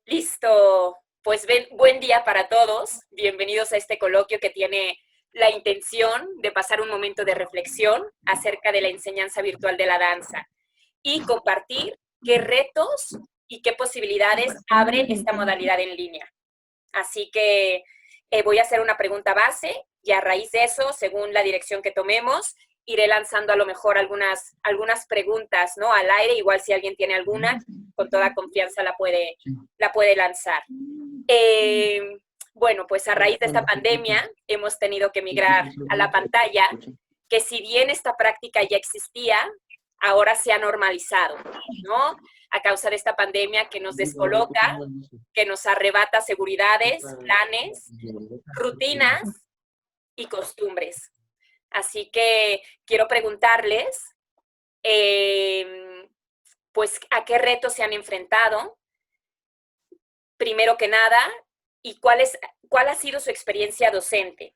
Listo. Pues buen día para todos. Bienvenidos a este coloquio que tiene la intención de pasar un momento de reflexión acerca de la enseñanza virtual de la danza y compartir qué retos y qué posibilidades abre esta modalidad en línea. Así que voy a hacer una pregunta base y a raíz de eso, según la dirección que tomemos, iré lanzando a lo mejor algunas preguntas, ¿no? Al aire, igual si alguien tiene alguna, con toda confianza la puede lanzar. Bueno, pues a raíz de esta pandemia hemos tenido que migrar a la pantalla, que si bien esta práctica ya existía, ahora se ha normalizado, ¿no? A causa de esta pandemia que nos descoloca, que nos arrebata seguridades, planes, rutinas y costumbres. Así que quiero preguntarles, pues, ¿a qué retos se han enfrentado? Primero que nada, ¿y cuál ha sido su experiencia docente?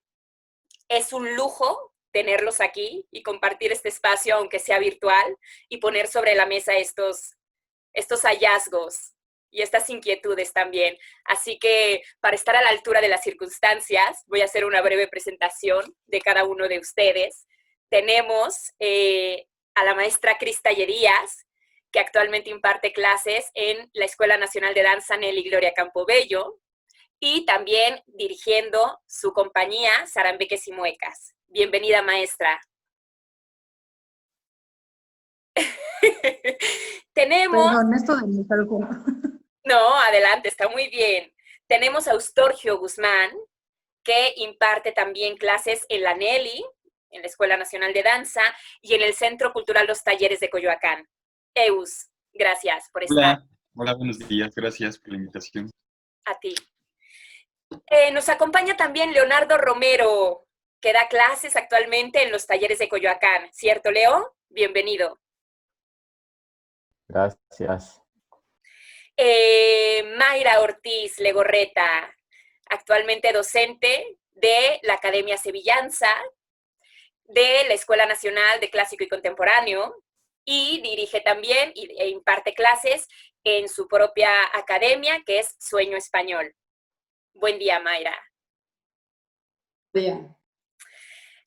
Es un lujo tenerlos aquí y compartir este espacio, aunque sea virtual, y poner sobre la mesa estos hallazgos y estas inquietudes también. Así que para estar a la altura de las circunstancias, voy a hacer una breve presentación de cada uno de ustedes. Tenemos a la maestra Cris Tallerías, que actualmente imparte clases en la Escuela Nacional de Danza Nelly Gloria Campobello, y también dirigiendo su compañía Zarambeques y Muecas. Bienvenida, maestra. Tenemos... Perdón, esto de mi algo. No, adelante, está muy bien. Tenemos a Eustorgio Guzmán, que imparte también clases en la Nelly, en la Escuela Nacional de Danza, y en el Centro Cultural Los Talleres de Coyoacán. Eus, gracias por estar. Hola, buenos días, gracias por la invitación. A ti. Nos acompaña también Leonardo Romero, que da clases actualmente en los Talleres de Coyoacán. ¿Cierto, Leo? Bienvenido. Gracias. Mayra Ortiz Legorreta, actualmente docente de la Academia Sevillanza, de la Escuela Nacional de Clásico y Contemporáneo, y dirige también e imparte clases en su propia academia, que es Sueño Español. Buen día, Mayra. Bien.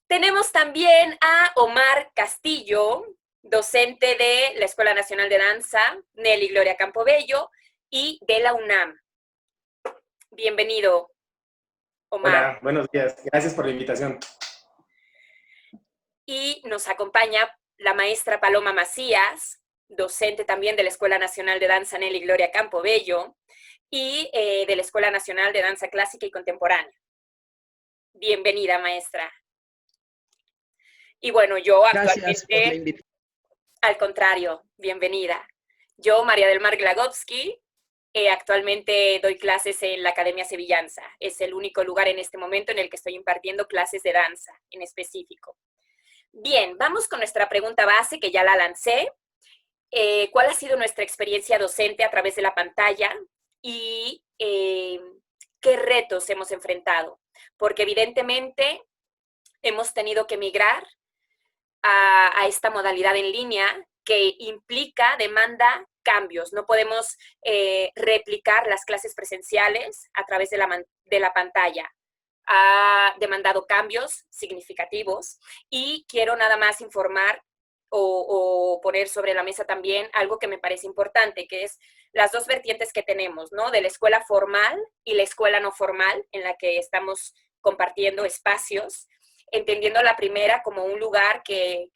Tenemos también a Omar Castillo, docente de la Escuela Nacional de Danza Nelly Gloria Campobello y de la UNAM. Bienvenido, Omar. Hola, buenos días. Gracias por la invitación. Y nos acompaña la maestra Paloma Macías, docente también de la Escuela Nacional de Danza Nelly Gloria Campobello y de la Escuela Nacional de Danza Clásica y Contemporánea. Bienvenida, maestra. Y bueno, yo actualmente, al contrario, bienvenida. Yo, María del Mar Glagovsky, actualmente doy clases en la Academia Sevillanza. Es el único lugar en este momento en el que estoy impartiendo clases de danza en específico. Bien, vamos con nuestra pregunta base, que ya la lancé. ¿Cuál ha sido nuestra experiencia docente a través de la pantalla? Y ¿qué retos hemos enfrentado? Porque evidentemente hemos tenido que migrar a esta modalidad en línea que demanda cambios. No podemos replicar las clases presenciales a través de la pantalla. Ha demandado cambios significativos y quiero nada más informar o poner sobre la mesa también algo que me parece importante, que es las dos vertientes que tenemos, ¿no? De la escuela formal y la escuela no formal, en la que estamos compartiendo espacios, entendiendo la primera como un lugar que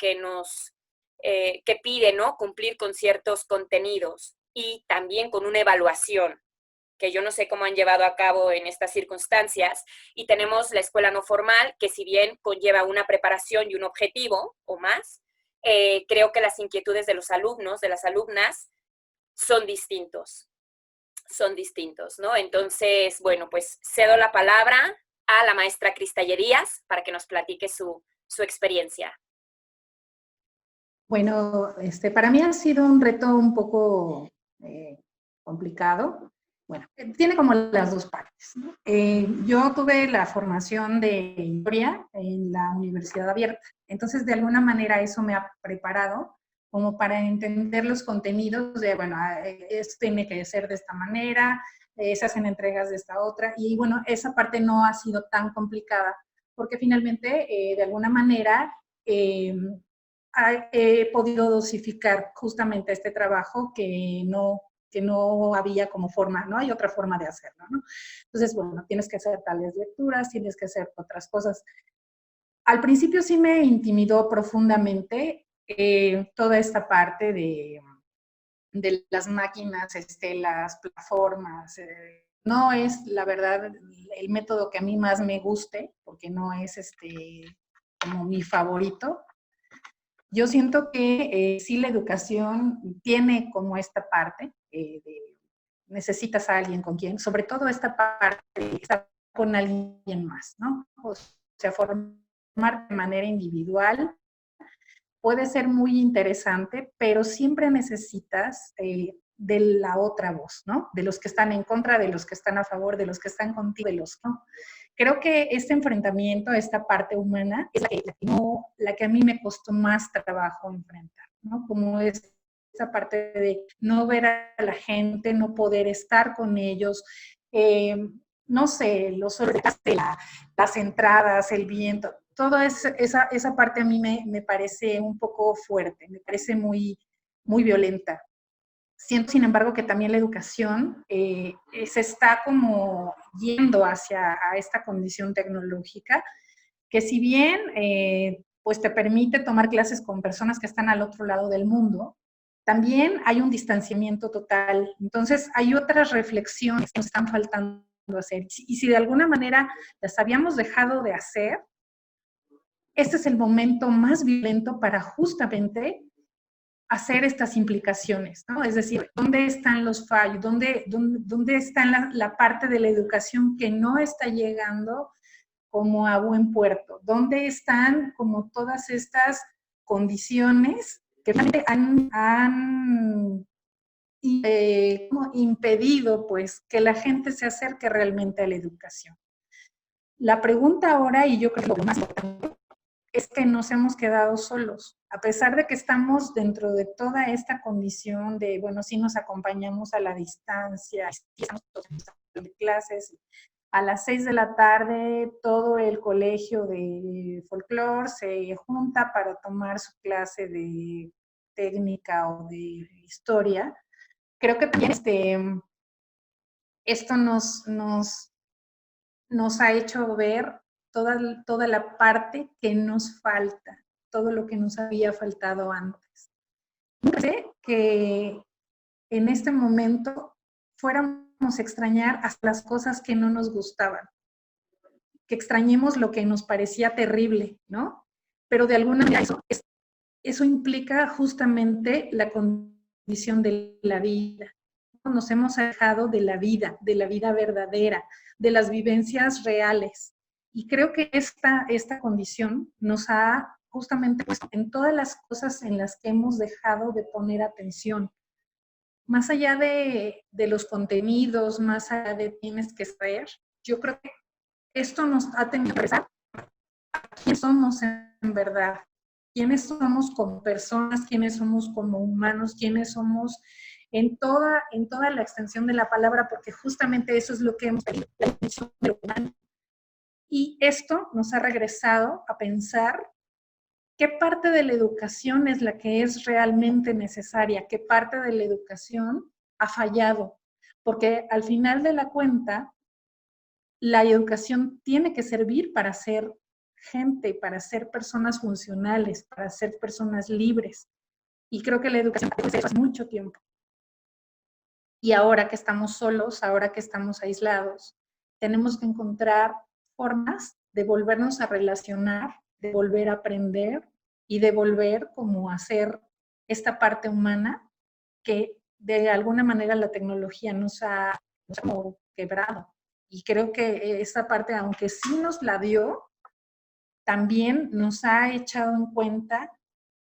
pide, ¿no? Cumplir con ciertos contenidos y también con una evaluación, que yo no sé cómo han llevado a cabo en estas circunstancias, y tenemos la escuela no formal, que si bien conlleva una preparación y un objetivo o más, creo que las inquietudes de los alumnos, de las alumnas, son distintos, ¿no? Entonces, bueno, pues cedo la palabra a la maestra Cris Tallerías para que nos platique su experiencia. Bueno, para mí ha sido un reto un poco complicado. Bueno, tiene como las dos partes, ¿no? Yo tuve la formación de historia en la Universidad Abierta, entonces de alguna manera eso me ha preparado como para entender los contenidos de, bueno, esto tiene que ser de esta manera, se hacen entregas de esta otra, y bueno, esa parte no ha sido tan complicada, porque finalmente, de alguna manera, he podido dosificar justamente este trabajo que no había como forma, no hay otra forma de hacerlo, ¿no? Entonces, bueno, tienes que hacer tales lecturas, tienes que hacer otras cosas. Al principio sí me intimidó profundamente toda esta parte de las máquinas, las plataformas. No es, la verdad, el método que a mí más me guste, porque no es como mi favorito. Yo siento que sí la educación tiene como esta parte necesitas a alguien con quien, sobre todo esta parte de estar con alguien más, ¿no? O sea, formar de manera individual puede ser muy interesante, pero siempre necesitas de la otra voz, ¿no? De los que están en contra, de los que están a favor, de los que están contigo, de los que no. Creo que este enfrentamiento, esta parte humana, es la que a mí me costó más trabajo enfrentar, ¿no? Como es esa parte de no ver a la gente, no poder estar con ellos, no sé, los sonidos, las entradas, el viento, toda esa parte a mí me parece un poco fuerte, me parece muy, muy violenta. Siento, sin embargo, que también la educación se está como yendo hacia esta condición tecnológica, que si bien pues te permite tomar clases con personas que están al otro lado del mundo, también hay un distanciamiento total. Entonces, hay otras reflexiones que nos están faltando hacer. Y si de alguna manera las habíamos dejado de hacer, este es el momento más violento para justamente hacer estas implicaciones, ¿no? Es decir, ¿dónde están los fallos? ¿Dónde está la parte de la educación que no está llegando como a buen puerto? ¿Dónde están como todas estas condiciones que realmente han impedido pues que la gente se acerque realmente a la educación? La pregunta ahora, y yo creo que lo más importante, es que nos hemos quedado solos, a pesar de que estamos dentro de toda esta condición de, bueno, sí nos acompañamos a la distancia, estamos en clases, a las 6 de la tarde todo el colegio de folclore se junta para tomar su clase de técnica o de historia. Creo que también esto nos ha hecho ver toda la parte que nos falta, todo lo que nos había faltado antes. Sé que en este momento fuéramos a extrañar hasta las cosas que no nos gustaban, que extrañemos lo que nos parecía terrible, ¿no? Pero de alguna manera eso implica justamente la condición de la vida. Nos hemos alejado de la vida verdadera, de las vivencias reales. Y creo que esta condición nos ha justamente puesto en todas las cosas en las que hemos dejado de poner atención. Más allá de los contenidos, más allá de tienes que saber, yo creo que esto nos ha tenido que pensar quiénes somos en verdad, quiénes somos como personas, quiénes somos como humanos, quiénes somos en toda la extensión de la palabra, porque justamente eso es lo que hemos tenido, la definición de lo humano. Y esto nos ha regresado a pensar qué parte de la educación es la que es realmente necesaria, qué parte de la educación ha fallado, porque al final de la cuenta, la educación tiene que servir para ser gente, para ser personas funcionales, para ser personas libres. Y creo que la educación hace mucho tiempo. Y ahora que estamos solos, ahora que estamos aislados, tenemos que encontrar formas de volvernos a relacionar, de volver a aprender y de volver como a hacer esta parte humana que de alguna manera la tecnología nos ha como quebrado. Y creo que esa parte, aunque sí nos la dio, también nos ha echado en cuenta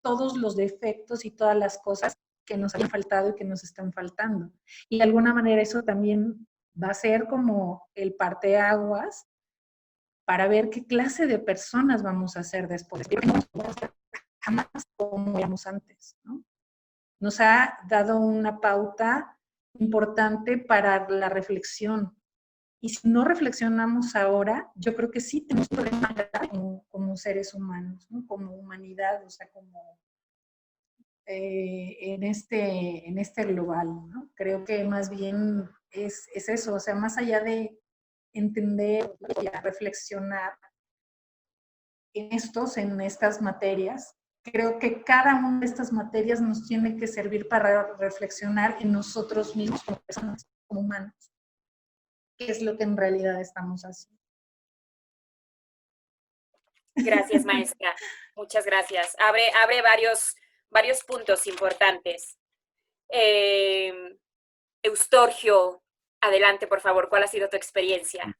todos los defectos y todas las cosas que nos habían faltado y que nos están faltando. Y de alguna manera eso también va a ser como el parteaguas para ver qué clase de personas vamos a ser después. No vamos a ser jamás como éramos antes, ¿no? nos ha dado una pauta importante para la reflexión. Y si no reflexionamos ahora, yo creo que sí tenemos un problema como seres humanos, ¿no? Como humanidad, o sea, como en este global, ¿no? Creo que más bien es eso, o sea, más allá de entender y reflexionar en estas materias, creo que cada una de estas materias nos tiene que servir para reflexionar en nosotros mismos como personas, como humanos, qué es lo que en realidad estamos haciendo. Gracias, maestra. Muchas gracias. Abre varios puntos importantes. Eustorgio, adelante, por favor. ¿Cuál ha sido tu experiencia?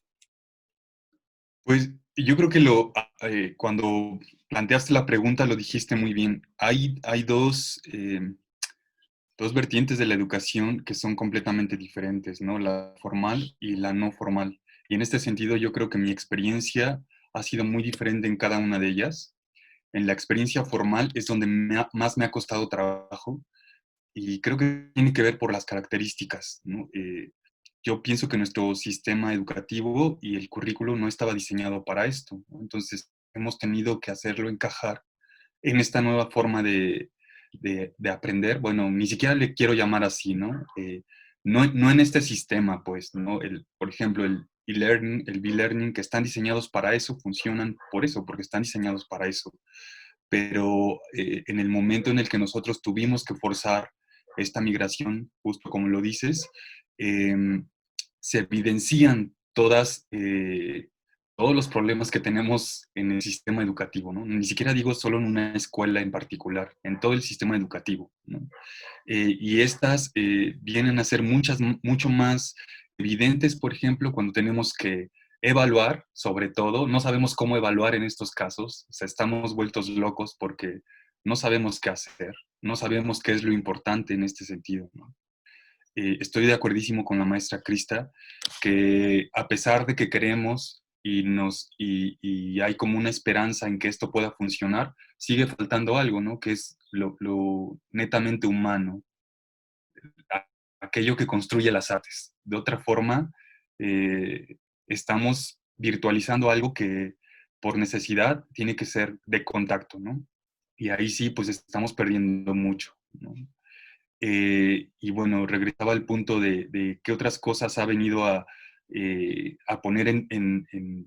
Pues yo creo que cuando planteaste la pregunta lo dijiste muy bien. Hay dos vertientes de la educación que son completamente diferentes, ¿no? La formal y la no formal. Y en este sentido yo creo que mi experiencia ha sido muy diferente en cada una de ellas. En la experiencia formal es donde más me ha costado trabajo y creo que tiene que ver por las características, ¿no? Yo pienso que nuestro sistema educativo y el currículo no estaba diseñado para esto, ¿no? Entonces hemos tenido que hacerlo encajar en esta nueva forma de aprender. Bueno, ni siquiera le quiero llamar así, ¿no? No en este sistema, pues, ¿no? Por ejemplo, el e-learning, el b-learning, que están diseñados para eso, funcionan por eso, porque están diseñados para eso. Pero en el momento en el que nosotros tuvimos que forzar esta migración, justo como lo dices, eh, se evidencian todos los problemas que tenemos en el sistema educativo, ¿no? Ni siquiera digo solo en una escuela en particular, en todo el sistema educativo, ¿no? Y estas vienen a ser mucho más evidentes, por ejemplo, cuando tenemos que evaluar, sobre todo, no sabemos cómo evaluar en estos casos, o sea, estamos vueltos locos porque no sabemos qué hacer, no sabemos qué es lo importante en este sentido, ¿no? Estoy de acuerdísimo con la maestra Crista, que a pesar de que queremos y hay como una esperanza en que esto pueda funcionar, sigue faltando algo, ¿no? Que es lo netamente humano, aquello que construye las artes. De otra forma, estamos virtualizando algo que por necesidad tiene que ser de contacto, ¿no? Y ahí sí, pues estamos perdiendo mucho, ¿no? Y bueno, regresaba al punto de qué otras cosas ha venido a poner en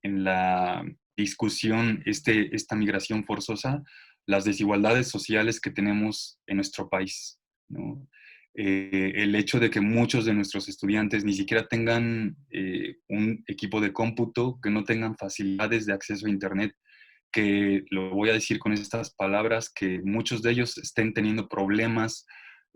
la discusión esta migración forzosa, las desigualdades sociales que tenemos en nuestro país, ¿no? El hecho de que muchos de nuestros estudiantes ni siquiera tengan un equipo de cómputo, que no tengan facilidades de acceso a Internet, que lo voy a decir con estas palabras, que muchos de ellos estén teniendo problemas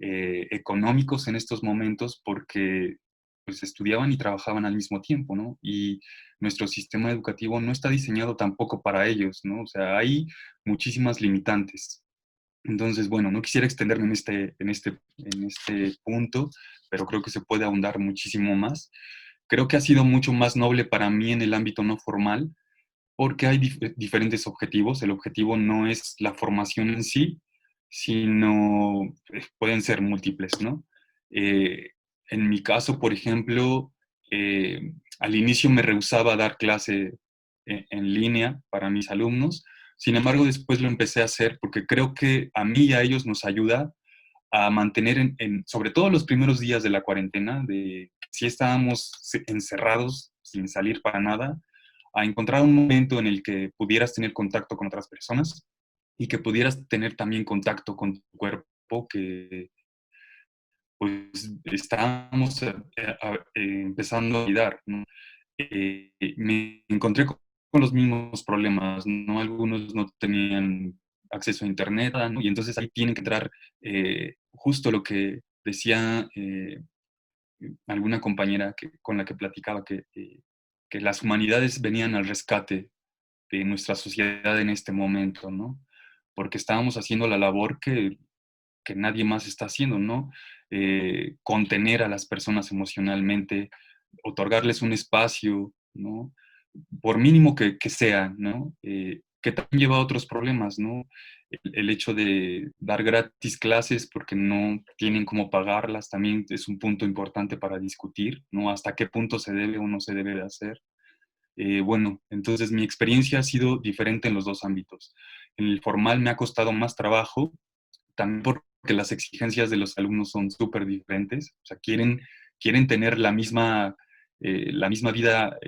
económicos en estos momentos porque pues estudiaban y trabajaban al mismo tiempo, ¿no? Y nuestro sistema educativo no está diseñado tampoco para ellos, ¿no? O sea, hay muchísimas limitantes. Entonces, bueno, no quisiera extenderme en este punto, pero creo que se puede ahondar muchísimo más. Creo que ha sido mucho más noble para mí en el ámbito no formal, porque hay diferentes objetivos. El objetivo no es la formación en sí, sino pueden ser múltiples, ¿no? Eh, en mi caso, por ejemplo, al inicio me rehusaba a dar clase en línea para mis alumnos. Sin embargo, después lo empecé a hacer porque creo que a mí y a ellos nos ayuda a mantener, sobre todo los primeros días de la cuarentena, de si estábamos encerrados sin salir para nada, a encontrar un momento en el que pudieras tener contacto con otras personas y que pudieras tener también contacto con tu cuerpo, que pues estábamos empezando a olvidar, ¿no? Me encontré con los mismos problemas, ¿no? Algunos no tenían acceso a internet, ¿no? Y entonces ahí tiene que entrar justo lo que decía alguna compañera con la que platicaba, que las humanidades venían al rescate de nuestra sociedad en este momento, ¿no? Porque estábamos haciendo la labor que nadie más está haciendo, ¿no? Contener a las personas emocionalmente, otorgarles un espacio, ¿no? Por mínimo que sea, ¿no? que también lleva a otros problemas, ¿no? El hecho de dar gratis clases porque no tienen cómo pagarlas también es un punto importante para discutir, ¿no? Hasta qué punto se debe o no se debe de hacer. Bueno, entonces mi experiencia ha sido diferente en los dos ámbitos. En el formal me ha costado más trabajo, también porque las exigencias de los alumnos son súper diferentes, o sea, quieren tener la misma vida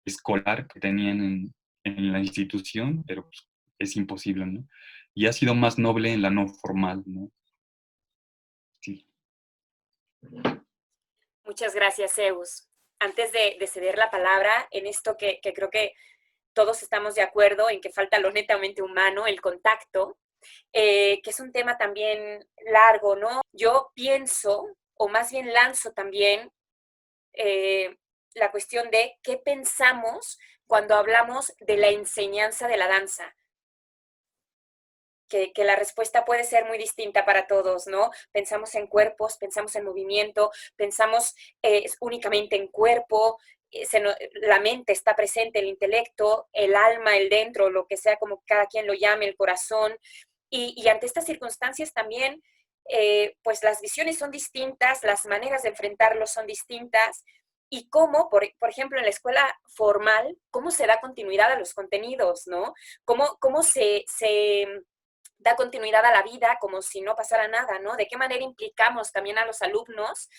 escolar que tenían en la institución, pero pues, es imposible, ¿no? Y ha sido más noble en la no formal, ¿no? Sí. Muchas gracias, Zeus. Antes de ceder la palabra en esto que creo que todos estamos de acuerdo en que falta lo netamente humano, el contacto, que es un tema también largo, ¿no? Yo pienso, o más bien lanzo también la cuestión de qué pensamos cuando hablamos de la enseñanza de la danza. Que la respuesta puede ser muy distinta para todos, ¿no? Pensamos en cuerpos, pensamos en movimiento, pensamos únicamente en cuerpo, la mente está presente, el intelecto, el alma, el dentro, lo que sea como cada quien lo llame, el corazón. Y ante estas circunstancias también, pues las visiones son distintas, las maneras de enfrentarlos son distintas. Y cómo, por ejemplo, en la escuela formal, cómo se da continuidad a los contenidos, ¿no? Cómo se da continuidad a la vida como si no pasara nada, ¿no? ¿De qué manera implicamos también a los alumnos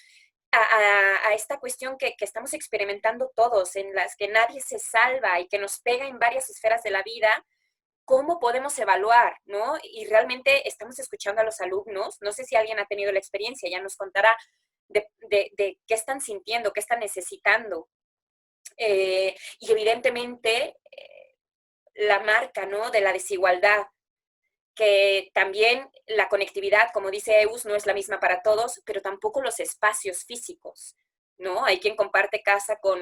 a esta cuestión que estamos experimentando todos, en las que nadie se salva y que nos pega en varias esferas de la vida? ¿Cómo podemos evaluar, no? Y realmente estamos escuchando a los alumnos, no sé si alguien ha tenido la experiencia, ya nos contará de qué están sintiendo, qué están necesitando. Y evidentemente la marca, ¿no? De la desigualdad, que también la conectividad, como dice Eus, no es la misma para todos, pero tampoco los espacios físicos, ¿no? Hay quien comparte casa con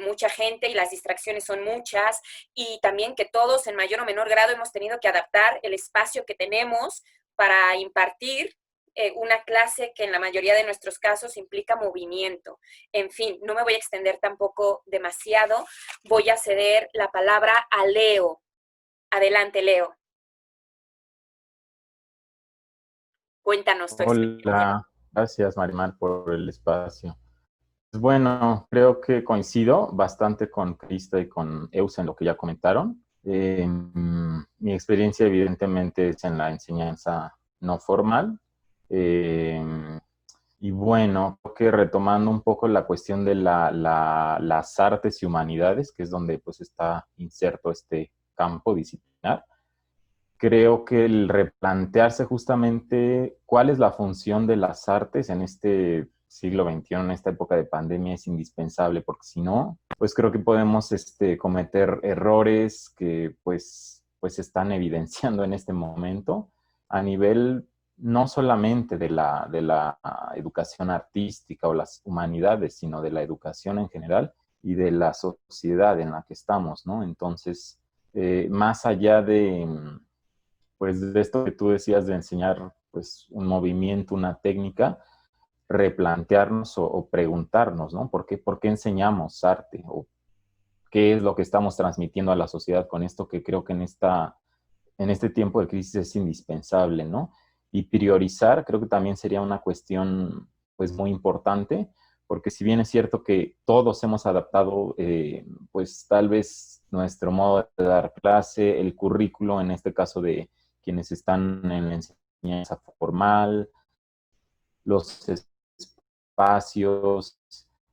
mucha gente y las distracciones son muchas, y también que todos en mayor o menor grado hemos tenido que adaptar el espacio que tenemos para impartir una clase que en la mayoría de nuestros casos implica movimiento. En fin, no me voy a extender tampoco demasiado, voy a ceder la palabra a Leo. Adelante, Leo. Cuéntanos tu experiencia. Hola, gracias Marimar por el espacio. Pues bueno, creo que coincido bastante con Cristo y con Eus en lo que ya comentaron. Mi experiencia evidentemente es en la enseñanza no formal. Y bueno, creo que retomando un poco la cuestión de las artes y humanidades, que es donde pues está inserto este campo disciplinar, creo que el replantearse justamente cuál es la función de las artes en este siglo XXI, en esta época de pandemia, es indispensable, porque si no, pues creo que podemos cometer errores que pues están evidenciando en este momento a nivel no solamente de la educación artística o las humanidades, sino de la educación en general y de la sociedad en la que estamos, ¿no? Entonces, más allá pues de esto que tú decías de enseñar pues un movimiento, una técnica, replantearnos o preguntarnos, ¿no? ¿Por qué enseñamos arte? ¿O qué es lo que estamos transmitiendo a la sociedad con esto que creo que en este tiempo de crisis es indispensable, ¿no? Y priorizar creo que también sería una cuestión pues muy importante, porque si bien es cierto que todos hemos adaptado pues tal vez nuestro modo de dar clase, el currículo, en este caso de quienes están en la enseñanza formal, los espacios,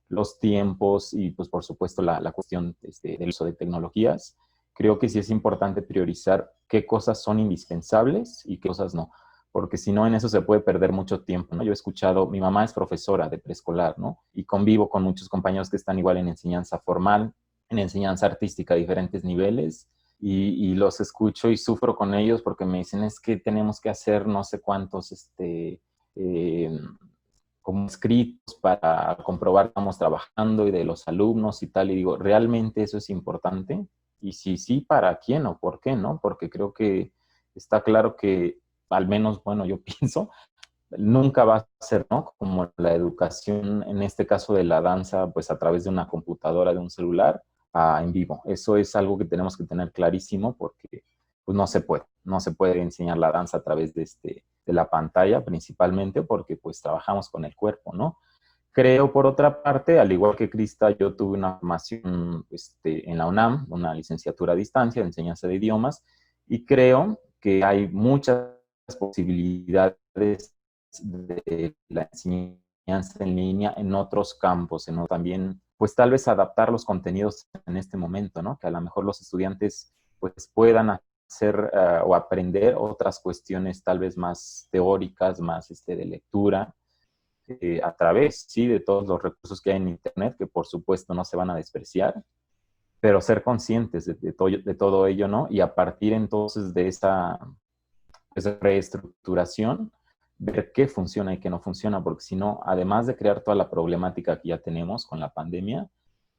los tiempos y pues por supuesto la cuestión del uso de tecnologías, creo que sí es importante priorizar qué cosas son indispensables y qué cosas no, porque si no en eso se puede perder mucho tiempo, ¿no? Yo he escuchado, mi mamá es profesora de preescolar, ¿no? Y convivo con muchos compañeros que están igual en enseñanza formal, en enseñanza artística a diferentes niveles, y los escucho y sufro con ellos porque me dicen es que tenemos que hacer no sé cuántos como escritos para comprobar que estamos trabajando y de los alumnos y tal, y digo, ¿realmente eso es importante? Y si sí, ¿para quién o por qué, no? Porque creo que está claro que, al menos, bueno, yo pienso, nunca va a ser, ¿no? Como la educación, en este caso de la danza, pues a través de una computadora, de un celular, en vivo. Eso es algo que tenemos que tener clarísimo porque pues, no se puede enseñar la danza a través de la pantalla principalmente porque pues trabajamos con el cuerpo, ¿no? Creo, por otra parte, al igual que Crista, yo tuve una formación en la UNAM, una licenciatura a distancia de enseñanza de idiomas, y creo que hay muchas posibilidades de la enseñanza en línea en otros campos, en también, pues tal vez adaptar los contenidos en este momento, ¿no? Que a lo mejor los estudiantes pues puedan hacer o aprender otras cuestiones tal vez más teóricas, más de lectura, a través, sí, de todos los recursos que hay en Internet, que por supuesto no se van a despreciar, pero ser conscientes de todo ello, ¿no? Y a partir entonces de esa reestructuración, ver qué funciona y qué no funciona, porque si no, además de crear toda la problemática que ya tenemos con la pandemia,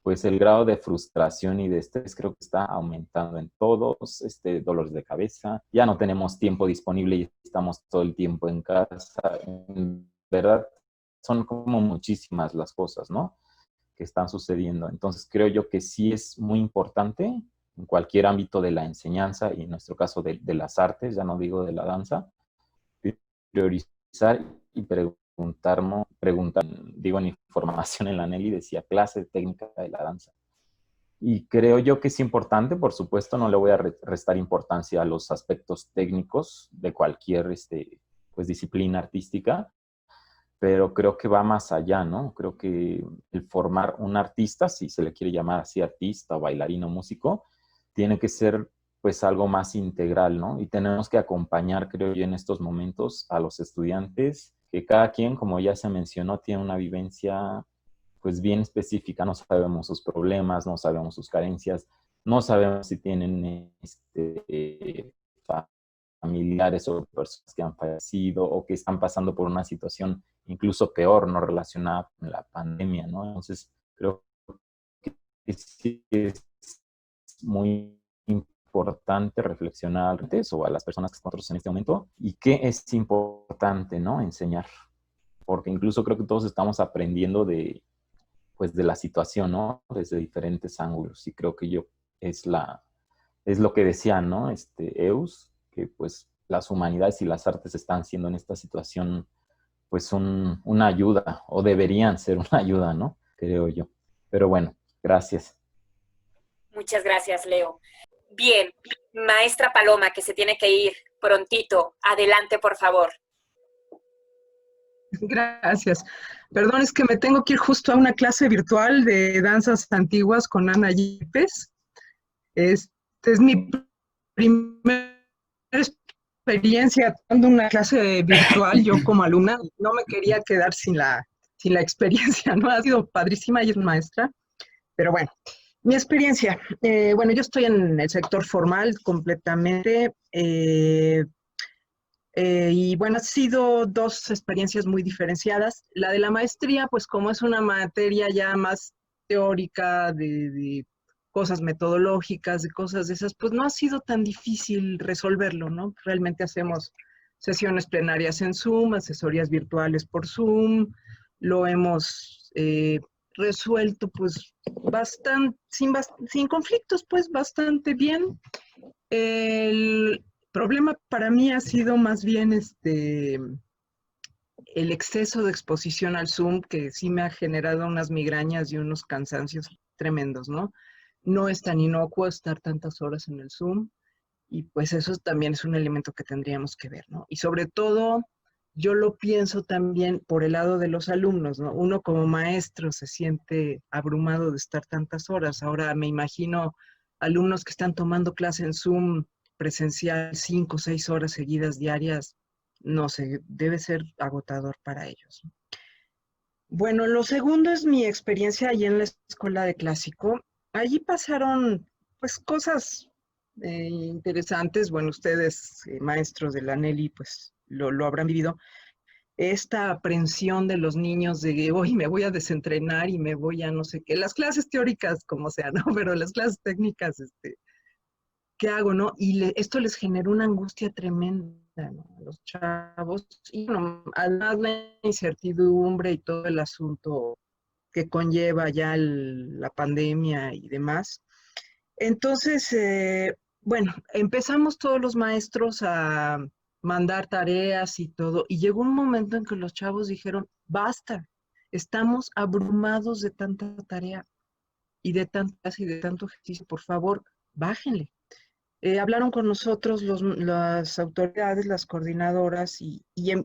pues el grado de frustración y de estrés creo que está aumentando en todos, dolores de cabeza, ya no tenemos tiempo disponible y estamos todo el tiempo en casa, en verdad son como muchísimas las cosas, ¿no? Que están sucediendo. Entonces creo yo que sí es muy importante en cualquier ámbito de la enseñanza y en nuestro caso de las artes, ya no digo de la danza, priorizar y preguntar, digo en información en la Nelly decía clase técnica de la danza. Y creo yo que es importante, por supuesto, no le voy a restar importancia a los aspectos técnicos de cualquier pues, disciplina artística, pero creo que va más allá, ¿no? Creo que el formar un artista, si se le quiere llamar así artista, bailarín o músico, tiene que ser pues algo más integral, ¿no? Y tenemos que acompañar, creo yo, en estos momentos a los estudiantes, que cada quien, como ya se mencionó, tiene una vivencia pues bien específica, no sabemos sus problemas, no sabemos sus carencias, no sabemos si tienen familiares o personas que han fallecido o que están pasando por una situación incluso peor, no relacionada con la pandemia, ¿no? Entonces, creo que sí es muy importante reflexionar antes o a las personas que están con nosotros en este momento y qué es importante, ¿no? Enseñar. Porque incluso creo que todos estamos aprendiendo pues, de la situación, ¿no? Desde diferentes ángulos. Y creo que es lo que decía, ¿no? Eus, que pues las humanidades y las artes están siendo en esta situación pues una ayuda, o deberían ser una ayuda, ¿no? Creo yo. Pero bueno, gracias. Muchas gracias, Leo. Bien, maestra Paloma, que se tiene que ir prontito. Adelante, por favor. Gracias. Perdón, es que me tengo que ir justo a una clase virtual de danzas antiguas con Ana Yepes. Esta es mi primera experiencia dando una clase virtual, yo como alumna. No me quería quedar sin la experiencia, ¿no? Ha sido padrísima y es maestra. Pero bueno, mi experiencia. Bueno, yo estoy en el sector formal completamente. Y bueno, han sido dos experiencias muy diferenciadas. La de la maestría, pues como es una materia ya más teórica, de cosas metodológicas, de cosas de esas, pues no ha sido tan difícil resolverlo, ¿no? Realmente hacemos sesiones plenarias en Zoom, asesorías virtuales por Zoom, lo hemos resuelto pues bastante, sin conflictos, pues bastante bien. El problema para mí ha sido más bien el exceso de exposición al Zoom, que sí me ha generado unas migrañas y unos cansancios tremendos, ¿no? No es tan inocuo estar tantas horas en el Zoom, y pues eso también es un elemento que tendríamos que ver, ¿no? Y sobre todo, yo lo pienso también por el lado de los alumnos, ¿no? Uno como maestro se siente abrumado de estar tantas horas. Ahora me imagino alumnos que están tomando clase en Zoom presencial 5 o 6 horas seguidas diarias, no sé, debe ser agotador para ellos. Bueno, lo segundo es mi experiencia allí en la escuela de clásico. Allí pasaron pues cosas interesantes. Bueno, ustedes, maestros de la Nelly, pues lo habrán vivido. Esta aprensión de los niños de hoy me voy a desentrenar y me voy a no sé qué, las clases teóricas como sea, ¿no? Pero las clases técnicas, ¿qué hago, no? Y esto les generó una angustia tremenda, ¿no? A los chavos. Y bueno, además la incertidumbre y todo el asunto que conlleva ya la pandemia y demás. Entonces, bueno, empezamos todos los maestros a mandar tareas y todo, y llegó un momento en que los chavos dijeron, basta, estamos abrumados de tanta tarea y de tanto ejercicio, por favor, bájenle. Hablaron con nosotros las autoridades, las coordinadoras, y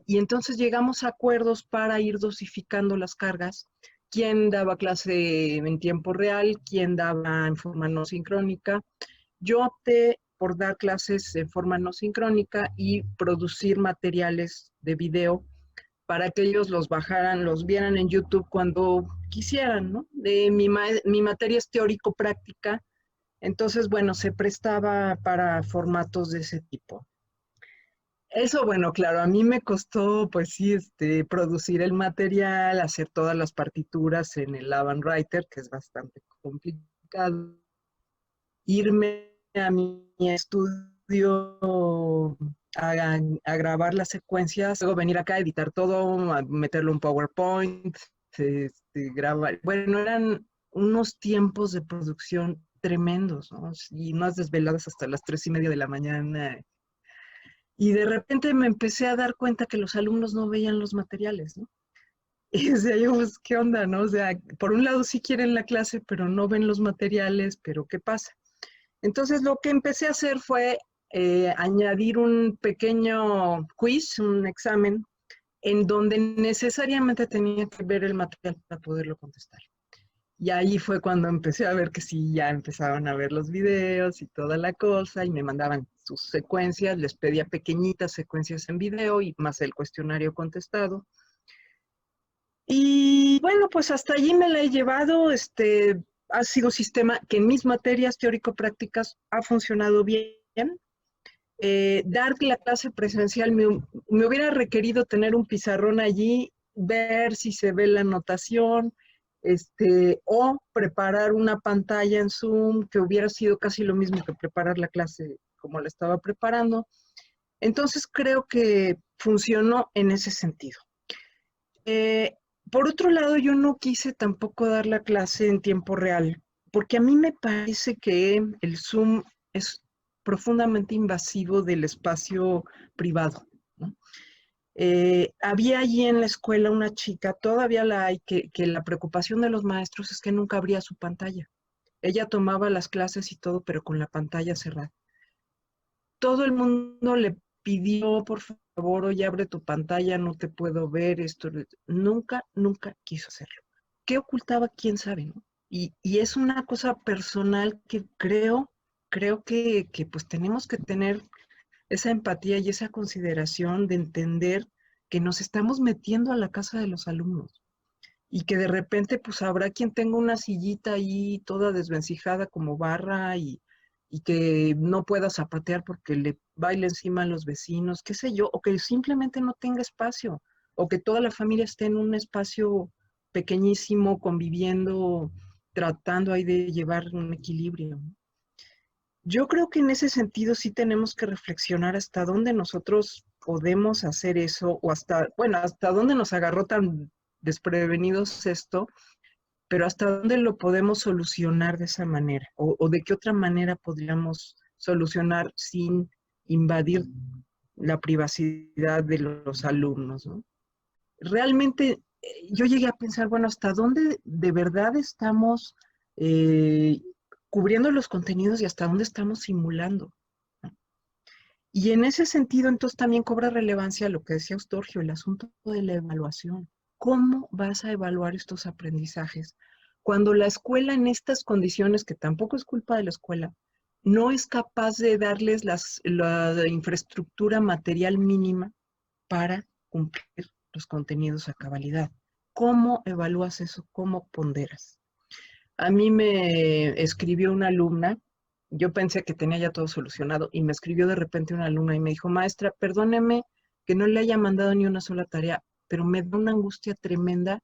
entonces llegamos a acuerdos para ir dosificando las cargas. Quién daba clase en tiempo real, quién daba en forma no sincrónica. Yo opté por dar clases en forma no sincrónica y producir materiales de video para que ellos los bajaran, los vieran en YouTube cuando quisieran, ¿no? Mi materia es teórico-práctica, entonces, bueno, se prestaba para formatos de ese tipo. Eso, bueno, claro, a mí me costó, pues sí, producir el material, hacer todas las partituras en el Avantwriter, que es bastante complicado, irme a mi estudio a grabar las secuencias, luego venir acá a editar todo, a meterlo en PowerPoint, grabar. Bueno, eran unos tiempos de producción tremendos, ¿no? Y unas desveladas hasta las 3:30 de la mañana. Y de repente me empecé a dar cuenta que los alumnos no veían los materiales, ¿no? Y decía yo, pues, ¿qué onda, no? O sea, por un lado sí quieren la clase, pero no ven los materiales, pero ¿qué pasa? Entonces lo que empecé a hacer fue añadir un pequeño quiz, un examen, en donde necesariamente tenía que ver el material para poderlo contestar. Y ahí fue cuando empecé a ver que sí, ya empezaban a ver los videos y toda la cosa, y me mandaban sus secuencias, les pedía pequeñitas secuencias en video y más el cuestionario contestado. Y bueno, pues hasta allí me la he llevado, ha sido sistema que en mis materias teórico-prácticas ha funcionado bien. Dar la clase presencial me hubiera requerido tener un pizarrón allí, ver si se ve la anotación, o preparar una pantalla en Zoom, que hubiera sido casi lo mismo que preparar la clase como la estaba preparando. Entonces creo que funcionó en ese sentido. Por otro lado, yo no quise tampoco dar la clase en tiempo real, porque a mí me parece que el Zoom es profundamente invasivo del espacio privado, ¿no? Había allí en la escuela una chica, todavía la hay, que la preocupación de los maestros es que nunca abría su pantalla. Ella tomaba las clases y todo, pero con la pantalla cerrada. Todo el mundo le pidió, por favor, oye, abre tu pantalla, no te puedo ver, esto. Nunca quiso hacerlo. ¿Qué ocultaba? ¿Quién sabe, no? Y es una cosa personal que creo que pues tenemos que tener esa empatía y esa consideración de entender que nos estamos metiendo a la casa de los alumnos y que de repente pues habrá quien tenga una sillita ahí toda desvencijada como barra y que no pueda zapatear porque le baile encima a los vecinos, qué sé yo, o que simplemente no tenga espacio, o que toda la familia esté en un espacio pequeñísimo, conviviendo, tratando ahí de llevar un equilibrio. Yo creo que en ese sentido sí tenemos que reflexionar hasta dónde nosotros podemos hacer eso, o hasta dónde nos agarró tan desprevenidos esto, pero hasta dónde lo podemos solucionar de esa manera, o de qué otra manera podríamos solucionar sin invadir la privacidad de los alumnos, ¿no? Realmente yo llegué a pensar, bueno, ¿hasta dónde de verdad estamos cubriendo los contenidos y hasta dónde estamos simulando? Y en ese sentido, entonces también cobra relevancia lo que decía Eustorgio, el asunto de la evaluación. ¿Cómo vas a evaluar estos aprendizajes cuando la escuela en estas condiciones, que tampoco es culpa de la escuela, no es capaz de darles la infraestructura material mínima para cumplir los contenidos a cabalidad? ¿Cómo evalúas eso? ¿Cómo ponderas? A mí me escribió una alumna, yo pensé que tenía ya todo solucionado, y me escribió de repente una alumna y me dijo, maestra, perdóneme que no le haya mandado ni una sola tarea, pero me da una angustia tremenda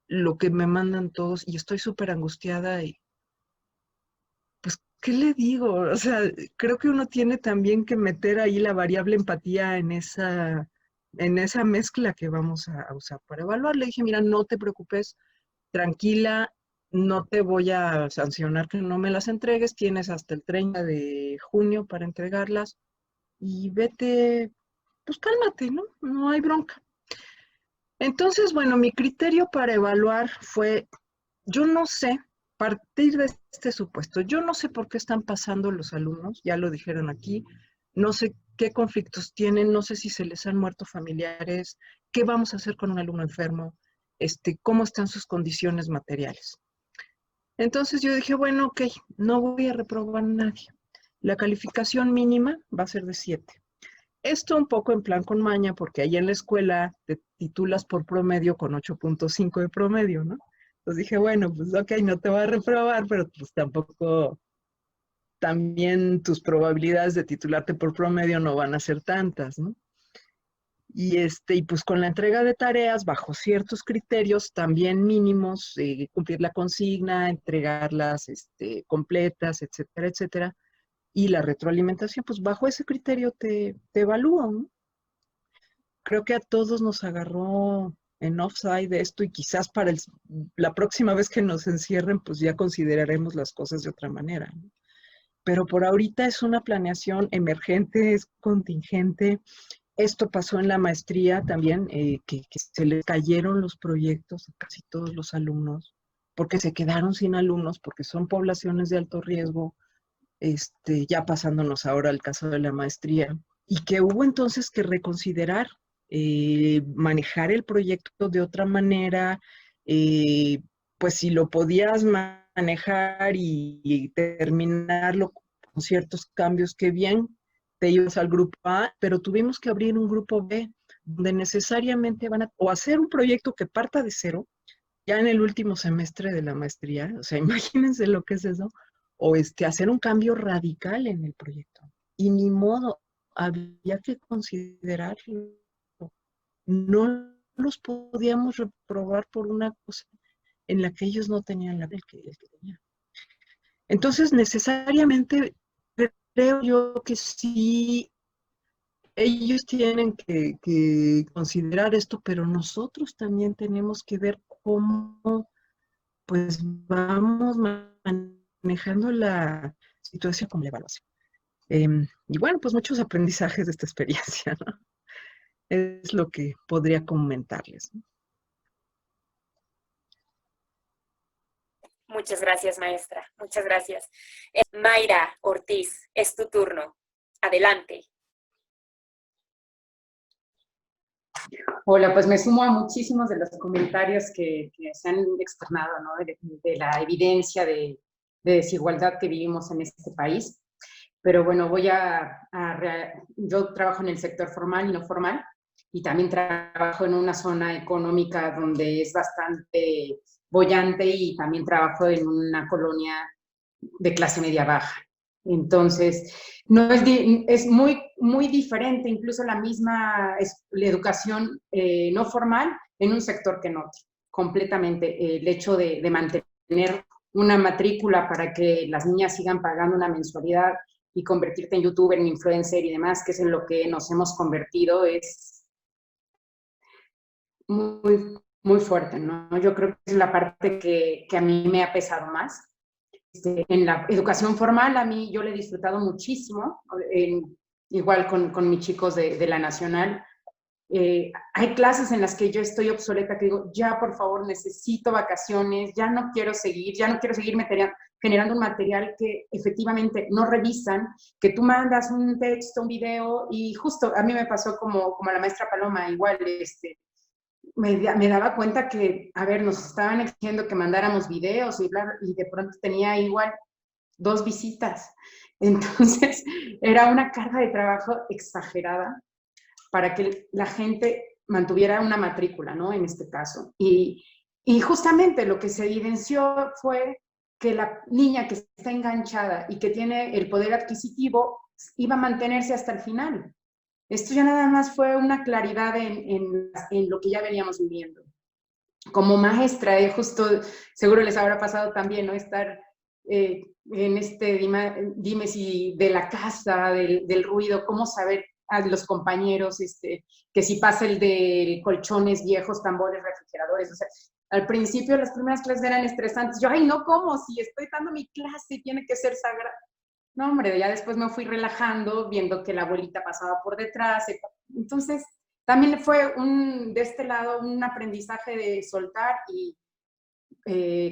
lo que me mandan todos y estoy súper angustiada y pues, ¿qué le digo? O sea, creo que uno tiene también que meter ahí la variable empatía en esa mezcla que vamos a usar para evaluar. Le dije, mira, no te preocupes, tranquila, no te voy a sancionar que no me las entregues, tienes hasta el 30 de junio para entregarlas y vete, pues cálmate, ¿no? No hay bronca. Entonces, bueno, mi criterio para evaluar fue, yo no sé, partir de este supuesto, yo no sé por qué están pasando los alumnos, ya lo dijeron aquí, no sé qué conflictos tienen, no sé si se les han muerto familiares, qué vamos a hacer con un alumno enfermo, cómo están sus condiciones materiales. Entonces yo dije, bueno, ok, no voy a reprobar a nadie. La calificación mínima va a ser de 7. Esto un poco en plan con maña, porque ahí en la escuela te titulas por promedio con 8.5 de promedio, ¿no? Entonces dije, bueno, pues ok, no te voy a reprobar, pero pues tampoco, también tus probabilidades de titularte por promedio no van a ser tantas, ¿no? Y pues con la entrega de tareas bajo ciertos criterios también mínimos, cumplir la consigna, entregarlas completas, etcétera, etcétera, y la retroalimentación, pues bajo ese criterio te evalúan, ¿no? Creo que a todos nos agarró en offside de esto y quizás para la próxima vez que nos encierren, pues ya consideraremos las cosas de otra manera, ¿no? Pero por ahorita es una planeación emergente, es contingente. Esto pasó en la maestría también, que se les cayeron los proyectos a casi todos los alumnos, porque se quedaron sin alumnos, porque son poblaciones de alto riesgo, ya pasándonos ahora al caso de la maestría, y que hubo entonces que reconsiderar, manejar el proyecto de otra manera, pues si lo podías manejar y terminarlo con ciertos cambios, que bien, te ibas al grupo A, pero tuvimos que abrir un grupo B, donde necesariamente van a, o hacer un proyecto que parta de cero, ya en el último semestre de la maestría, o sea, imagínense lo que es eso, o hacer un cambio radical en el proyecto. Y ni modo, había que considerarlo. No los podíamos reprobar por una cosa en la que ellos no tenían el que tenían. Entonces, necesariamente, creo yo que sí, ellos tienen que considerar esto, pero nosotros también tenemos que ver cómo pues vamos manejando la situación con la evaluación. Y bueno, pues muchos aprendizajes de esta experiencia, ¿no? Es lo que podría comentarles, ¿no? Muchas gracias, maestra. Muchas gracias. Mayra Ortiz, es tu turno. Adelante. Hola, pues me sumo a muchísimos de los comentarios que se han externado, ¿no? De la evidencia de desigualdad que vivimos en este país. Pero bueno, yo trabajo en el sector formal y no formal, y también trabajo en una zona económica donde es bastante boyante, y también trabajo en una colonia de clase media baja. Entonces, es muy diferente, incluso la misma la educación no formal en un sector que en otro, completamente. El hecho de mantener una matrícula para que las niñas sigan pagando una mensualidad y convertirte en youtuber, en influencer y demás, que es en lo que nos hemos convertido, es muy, muy fuerte, ¿no? Yo creo que es la parte que a mí me ha pesado más. En la educación formal, a mí yo le he disfrutado muchísimo, igual con mis chicos de la Nacional. Hay clases en las que yo estoy obsoleta, que digo, ya por favor necesito vacaciones, ya no quiero seguir generando un material que efectivamente no revisan, que tú mandas un texto, un video, y justo a mí me pasó como a la maestra Paloma, igual, me daba cuenta que, a ver, nos estaban exigiendo que mandáramos videos y de pronto tenía igual 2 visitas. Entonces, era una carga de trabajo exagerada para que la gente mantuviera una matrícula, ¿no? En este caso. Y justamente lo que se evidenció fue que la niña que está enganchada y que tiene el poder adquisitivo iba a mantenerse hasta el final. Esto ya nada más fue una claridad en lo que ya veníamos viviendo. Como maestra, justo seguro les habrá pasado también, ¿no? Estar en dime si de la casa, del ruido, cómo saber a los compañeros, que si pasa el de colchones viejos, tambores, refrigeradores, o sea, Al principio las primeras clases eran estresantes. Yo, ay, no, ¿cómo? Si estoy dando mi clase y tiene que ser sagrada. No, hombre, ya después me fui relajando, viendo que la abuelita pasaba por detrás. Entonces, también fue de este lado un aprendizaje de soltar y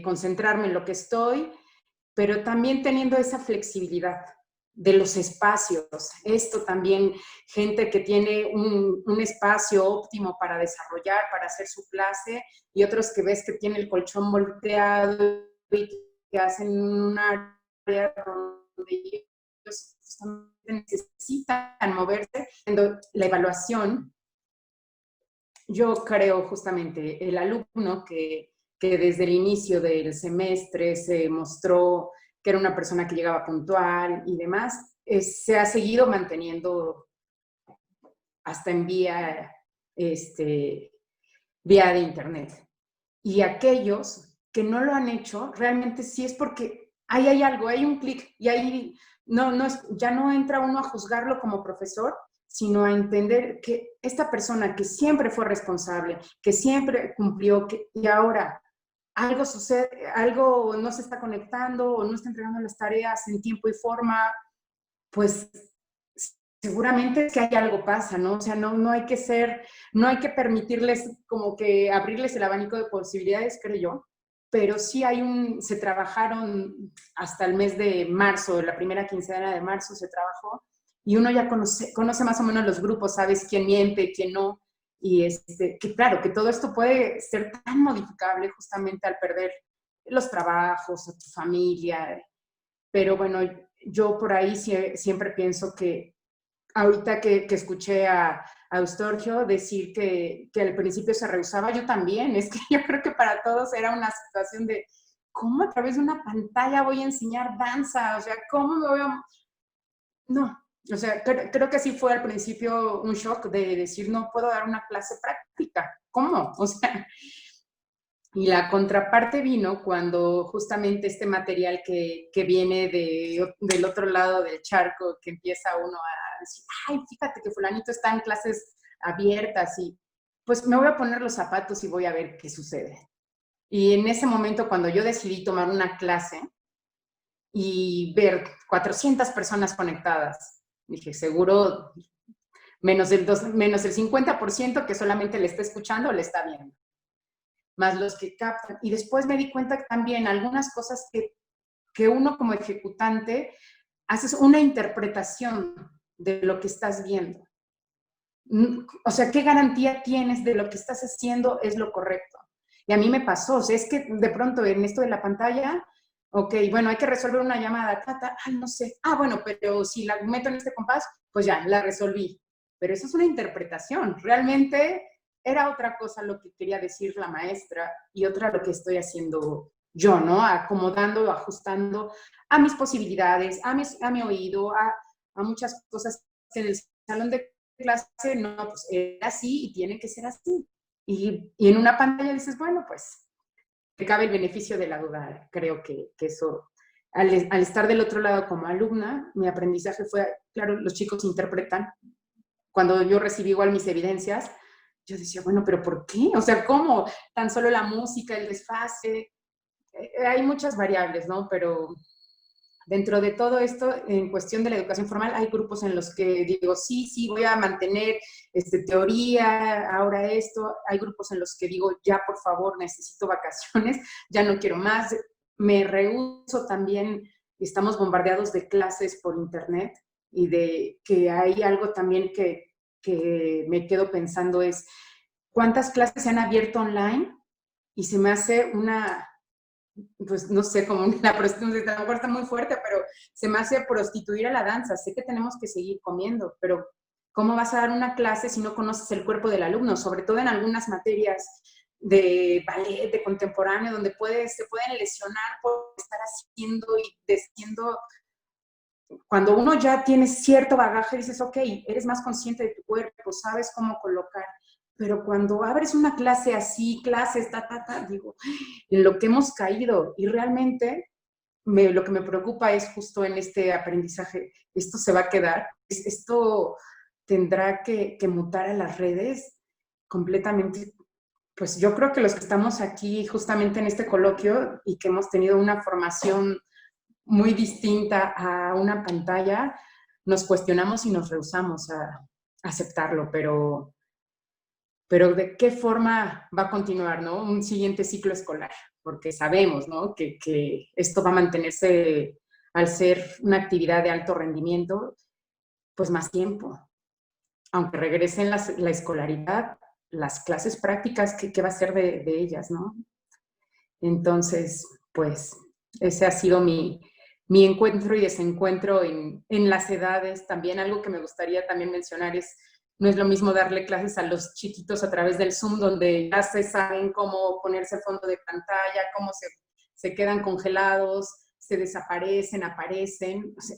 concentrarme en lo que estoy, pero también teniendo esa flexibilidad de los espacios. Esto también, gente que tiene un espacio óptimo para desarrollar, para hacer su clase, y otros que ves que tiene el colchón volteado y que hacen un área donde ellos necesitan moverse. La evaluación, yo creo justamente el alumno que desde el inicio del semestre se mostró que era una persona que llegaba puntual y demás, se ha seguido manteniendo hasta en vía de internet. Y aquellos que no lo han hecho, realmente sí es porque ahí hay algo, hay un clic, y ahí ya no entra uno a juzgarlo como profesor, sino a entender que esta persona que siempre fue responsable, que siempre cumplió, y ahora algo sucede, algo no se está conectando o no está entregando las tareas en tiempo y forma, pues seguramente es que hay algo pasa, ¿no? O sea, no hay que permitirles como que abrirles el abanico de posibilidades, creo yo, pero sí se trabajaron hasta el mes de marzo, la primera quincena de marzo se trabajó, y uno ya conoce más o menos los grupos, sabes quién miente, quién no, y que claro, que todo esto puede ser tan modificable justamente al perder los trabajos, a tu familia, pero bueno, yo por ahí siempre pienso que ahorita que escuché a Eustorgio decir que al principio se rehusaba, yo también, es que yo creo que para todos era una situación de ¿cómo a través de una pantalla voy a enseñar danza? O sea, ¿cómo me voy a...? No, o sea, creo que sí fue al principio un shock de decir, no puedo dar una clase práctica. ¿Cómo? O sea, y la contraparte vino cuando justamente este material que viene del otro lado del charco, que empieza uno a decir, ay, fíjate que fulanito está en clases abiertas y pues me voy a poner los zapatos y voy a ver qué sucede. Y en ese momento, cuando yo decidí tomar una clase y ver 400 personas conectadas, dije, seguro menos el 50% que solamente le está escuchando o le está viendo, más los que captan. Y después me di cuenta que también algunas cosas que uno como ejecutante haces una interpretación de lo que estás viendo. O sea, ¿qué garantía tienes de lo que estás haciendo es lo correcto? Y a mí me pasó, o sea, es que de pronto en esto de la pantalla, ok, bueno, hay que resolver una llamada, ay, no sé, bueno, pero si la meto en este compás, pues ya, la resolví. Pero eso es una interpretación, realmente era otra cosa lo que quería decir la maestra y otra lo que estoy haciendo yo, ¿no? Acomodando, ajustando a mis posibilidades, a mi oído, a muchas cosas que en el salón de clase no, pues era así y tiene que ser así. Y en una pantalla dices, bueno, pues te cabe el beneficio de la duda. Creo que eso, al estar del otro lado como alumna, mi aprendizaje fue, claro, los chicos interpretan. Cuando yo recibí igual mis evidencias, yo decía, bueno, pero ¿por qué? O sea, ¿cómo? Tan solo la música, el desfase, hay muchas variables, ¿no? Pero dentro de todo esto, en cuestión de la educación formal, hay grupos en los que digo, sí, voy a mantener teoría, ahora esto. Hay grupos en los que digo, ya, por favor, necesito vacaciones, ya no quiero más. Me rehúso también, estamos bombardeados de clases por internet y de que hay algo también que me quedo pensando es, ¿cuántas clases se han abierto online? Y se me hace pues no sé, como la prostitución, a lo mejor está muy fuerte, pero se me hace prostituir a la danza. Sé que tenemos que seguir comiendo, pero ¿cómo vas a dar una clase si no conoces el cuerpo del alumno? Sobre todo en algunas materias de ballet, de contemporáneo, donde se pueden lesionar por estar haciendo y diciendo. Cuando uno ya tiene cierto bagaje, dices, ok, eres más consciente de tu cuerpo, sabes cómo colocar. Pero cuando abres una clase así, clases, digo, en lo que hemos caído. Y realmente lo que me preocupa es justo en este aprendizaje, esto se va a quedar, esto tendrá que mutar a las redes completamente, pues yo creo que los que estamos aquí justamente en este coloquio y que hemos tenido una formación muy distinta a una pantalla, nos cuestionamos y nos rehusamos a aceptarlo, pero ¿de qué forma va a continuar, ¿no? Un siguiente ciclo escolar, porque sabemos, ¿no? que esto va a mantenerse, al ser una actividad de alto rendimiento, pues más tiempo. Aunque regresen la escolaridad, las clases prácticas, ¿qué va a ser de ellas, no? Entonces, pues, ese ha sido mi encuentro y desencuentro en las edades. También algo que me gustaría también mencionar es, no es lo mismo darle clases a los chiquitos a través del Zoom, donde ya se saben cómo ponerse el fondo de pantalla, cómo se quedan congelados, se desaparecen, aparecen. O sea,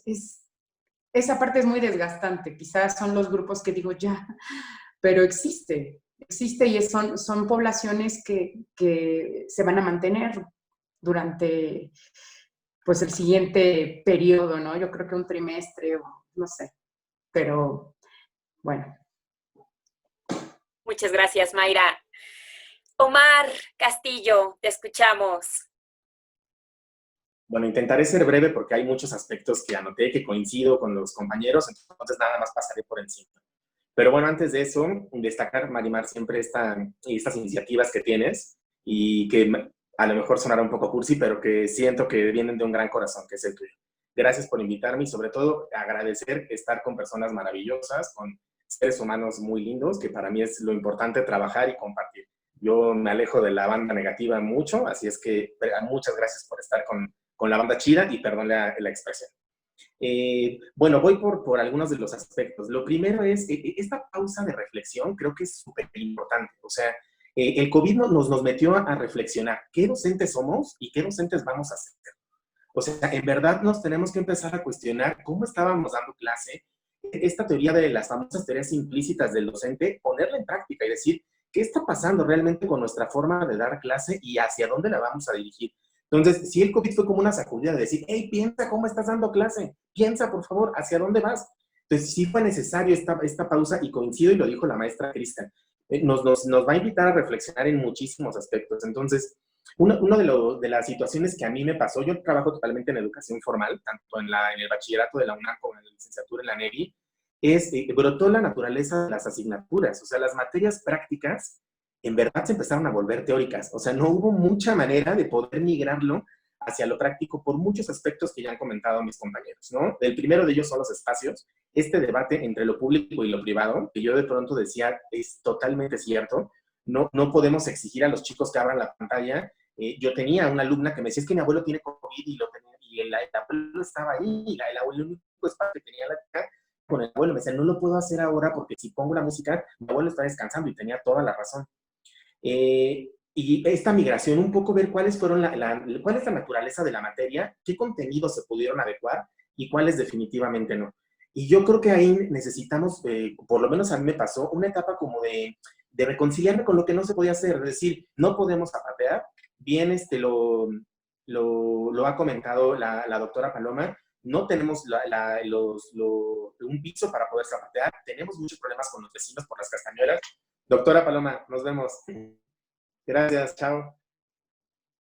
esa parte es muy desgastante. Quizás son los grupos que digo ya, pero existe y son poblaciones que se van a mantener durante pues el siguiente periodo, ¿no? Yo creo que un trimestre o no sé, pero bueno. Muchas gracias, Mayra. Omar Castillo, te escuchamos. Bueno, intentaré ser breve porque hay muchos aspectos que anoté, que coincido con los compañeros, entonces nada más pasaré por encima. Pero bueno, antes de eso, destacar, Marimar, siempre estas iniciativas que tienes y que a lo mejor sonará un poco cursi, pero que siento que vienen de un gran corazón, que es el tuyo. Gracias por invitarme y sobre todo agradecer estar con personas maravillosas, con seres humanos muy lindos, que para mí es lo importante trabajar y compartir. Yo me alejo de la banda negativa mucho, así es que muchas gracias por estar con la banda chida y perdón la expresión. Bueno, voy por algunos de los aspectos. Lo primero es, esta pausa de reflexión creo que es súper importante. O sea, el COVID nos metió a reflexionar qué docentes somos y qué docentes vamos a ser. O sea, en verdad nos tenemos que empezar a cuestionar cómo estábamos dando clase, esta teoría de las famosas teorías implícitas del docente, ponerla en práctica y decir, ¿qué está pasando realmente con nuestra forma de dar clase y hacia dónde la vamos a dirigir? Entonces, si el COVID fue como una sacudida de decir, hey, piensa cómo estás dando clase, piensa, por favor, hacia dónde vas. Entonces, sí fue necesario esta pausa y coincido y lo dijo la maestra Cristian. Nos va a invitar a reflexionar en muchísimos aspectos. Entonces, una de las situaciones que a mí me pasó, yo trabajo totalmente en educación formal, tanto en el bachillerato de la UNAM como en la licenciatura en la NEVI, brotó la naturaleza de las asignaturas, o sea, las materias prácticas en verdad se empezaron a volver teóricas, o sea, no hubo mucha manera de poder migrarlo hacia lo práctico por muchos aspectos que ya han comentado mis compañeros, ¿no? El primero de ellos son los espacios, este debate entre lo público y lo privado, que yo de pronto decía es totalmente cierto, no podemos exigir a los chicos que abran la pantalla. Yo tenía una alumna que me decía, es que mi abuelo tiene COVID y el abuelo estaba ahí, y el único espacio que tenía la chica con el abuelo, me decía, no lo puedo hacer ahora porque si pongo la música, mi abuelo está descansando, y tenía toda la razón. Y esta migración, un poco ver cuáles fueron cuál es la naturaleza de la materia, qué contenidos se pudieron adecuar y cuáles definitivamente no. Y yo creo que ahí necesitamos, por lo menos a mí me pasó, una etapa como de reconciliarme con lo que no se podía hacer, es decir, no podemos zapatear, bien lo ha comentado la doctora Paloma, no tenemos un piso para poder zapatear, tenemos muchos problemas con los vecinos por las castañuelas. Doctora Paloma, nos vemos. Gracias, chao.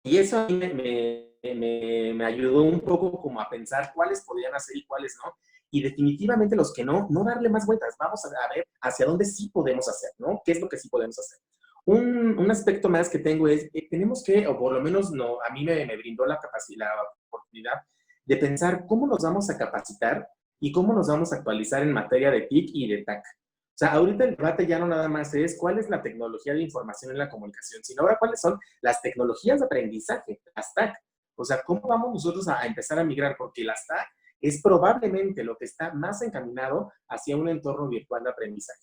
Y eso a mí me ayudó un poco como a pensar cuáles podían hacer y cuáles no. Y definitivamente los que no darle más vueltas. Vamos a ver hacia dónde sí podemos hacer, ¿no? ¿Qué es lo que sí podemos hacer? Un aspecto más que tengo es, tenemos que, o por lo menos no, a mí me brindó la oportunidad de pensar cómo nos vamos a capacitar y cómo nos vamos a actualizar en materia de TIC y de TAC. O sea, ahorita el debate ya no nada más es cuál es la tecnología de información en la comunicación, sino ahora cuáles son las tecnologías de aprendizaje, las TAC. O sea, ¿cómo vamos nosotros a empezar a migrar? Porque las TAC es probablemente lo que está más encaminado hacia un entorno virtual de aprendizaje,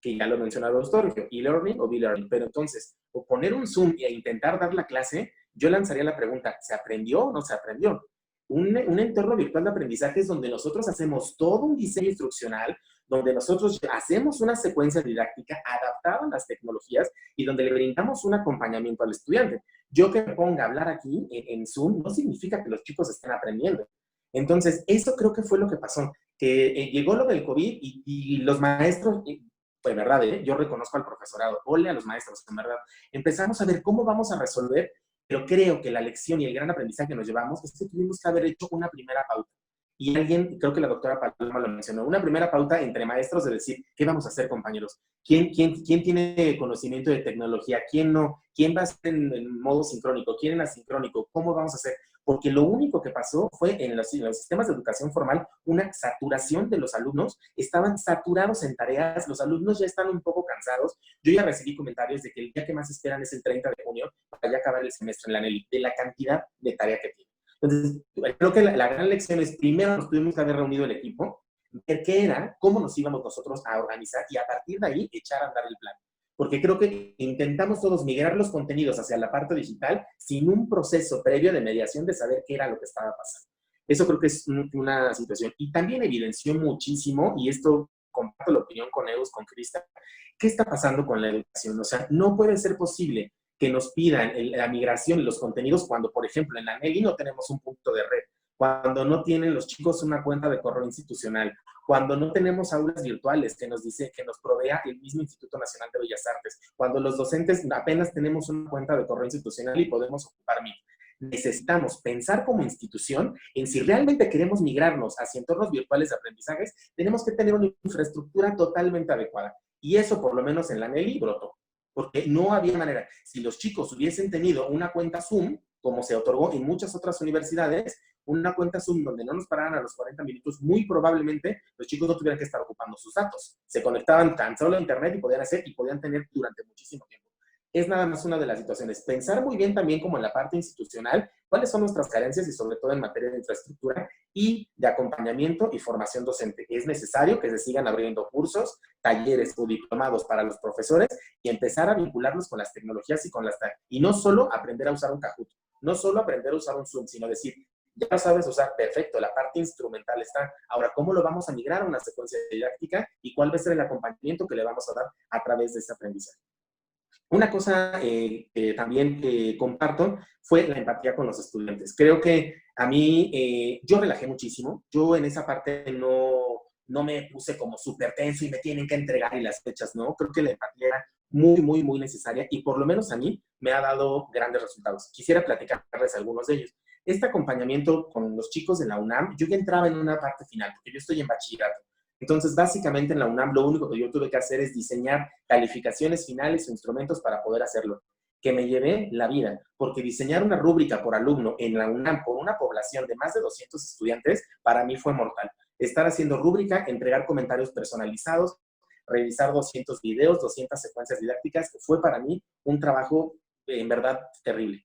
que ya lo mencionaba Storgio, e-learning o b-learning. Pero entonces, o poner un Zoom e intentar dar la clase, yo lanzaría la pregunta, ¿se aprendió o no se aprendió? Un entorno virtual de aprendizaje es donde nosotros hacemos todo un diseño instruccional, donde nosotros hacemos una secuencia didáctica adaptada a las tecnologías y donde le brindamos un acompañamiento al estudiante. Yo que me ponga a hablar aquí en Zoom no significa que los chicos estén aprendiendo. Entonces, eso creo que fue lo que pasó, que llegó lo del COVID y los maestros pues verdad, yo reconozco al profesorado, ole a los maestros, en verdad. Empezamos a ver cómo vamos a resolver, pero creo que la lección y el gran aprendizaje que nos llevamos es que tuvimos que haber hecho una primera pauta. Y alguien, creo que la doctora Paloma lo mencionó, una primera pauta entre maestros de decir, ¿qué vamos a hacer, compañeros? ¿Quién tiene conocimiento de tecnología? ¿Quién no? ¿Quién va a estar en modo sincrónico? ¿Quién en asincrónico? ¿Cómo vamos a hacer? Porque lo único que pasó fue en los sistemas de educación formal una saturación de los alumnos, estaban saturados en tareas, los alumnos ya están un poco cansados. Yo ya recibí comentarios de que el día que más esperan es el 30 de junio para ya acabar el semestre en la ANELI, de la cantidad de tarea que tienen. Entonces, creo que la gran lección es, primero nos tuvimos que haber reunido el equipo, ver qué era, cómo nos íbamos nosotros a organizar y a partir de ahí echar a andar el plan. Porque creo que intentamos todos migrar los contenidos hacia la parte digital sin un proceso previo de mediación de saber qué era lo que estaba pasando. Eso creo que es una situación. Y también evidenció muchísimo, y esto comparto la opinión con Eus, con Crista, ¿qué está pasando con la educación? O sea, no puede ser posible que nos pidan la migración y los contenidos cuando, por ejemplo, en la ANELI no tenemos un punto de red, cuando no tienen los chicos una cuenta de correo institucional, cuando no tenemos aulas virtuales que nos dice, que nos provea el mismo Instituto Nacional de Bellas Artes, cuando los docentes apenas tenemos una cuenta de correo institucional y podemos ocupar MIT. Necesitamos pensar como institución en si realmente queremos migrarnos hacia entornos virtuales de aprendizajes, tenemos que tener una infraestructura totalmente adecuada. Y eso, por lo menos en la ANELI, brotó. Porque no había manera. Si los chicos hubiesen tenido una cuenta Zoom, como se otorgó en muchas otras universidades, una cuenta Zoom donde no nos pararan a los 40 minutos, muy probablemente los chicos no tuvieran que estar ocupando sus datos. Se conectaban tan solo a internet y podían tener durante muchísimo tiempo. Es nada más una de las situaciones. Pensar muy bien también como en la parte institucional, cuáles son nuestras carencias y sobre todo en materia de infraestructura y de acompañamiento y formación docente. Es necesario que se sigan abriendo cursos, talleres o diplomados para los profesores y empezar a vincularlos con las tecnologías y con las TAC. Y no solo aprender a usar un Kahoot, no solo aprender a usar un Zoom, sino decir, ya lo sabes usar, perfecto, la parte instrumental está. Ahora, ¿cómo lo vamos a migrar a una secuencia didáctica y cuál va a ser el acompañamiento que le vamos a dar a través de ese aprendizaje? Una cosa que también comparto fue la empatía con los estudiantes. Creo que a mí, yo relajé muchísimo. Yo en esa parte no me puse como súper tenso y me tienen que entregar y las fechas, ¿no? Creo que la empatía era muy, muy, muy necesaria y por lo menos a mí me ha dado grandes resultados. Quisiera platicarles algunos de ellos. Este acompañamiento con los chicos de la UNAM, yo ya entraba en una parte final, porque yo estoy en bachillerato. Entonces, básicamente en la UNAM lo único que yo tuve que hacer es diseñar calificaciones finales o instrumentos para poder hacerlo, que me llevé la vida, porque diseñar una rúbrica por alumno en la UNAM por una población de más de 200 estudiantes, para mí fue mortal. Estar haciendo rúbrica, entregar comentarios personalizados, revisar 200 videos, 200 secuencias didácticas, fue para mí un trabajo en verdad terrible.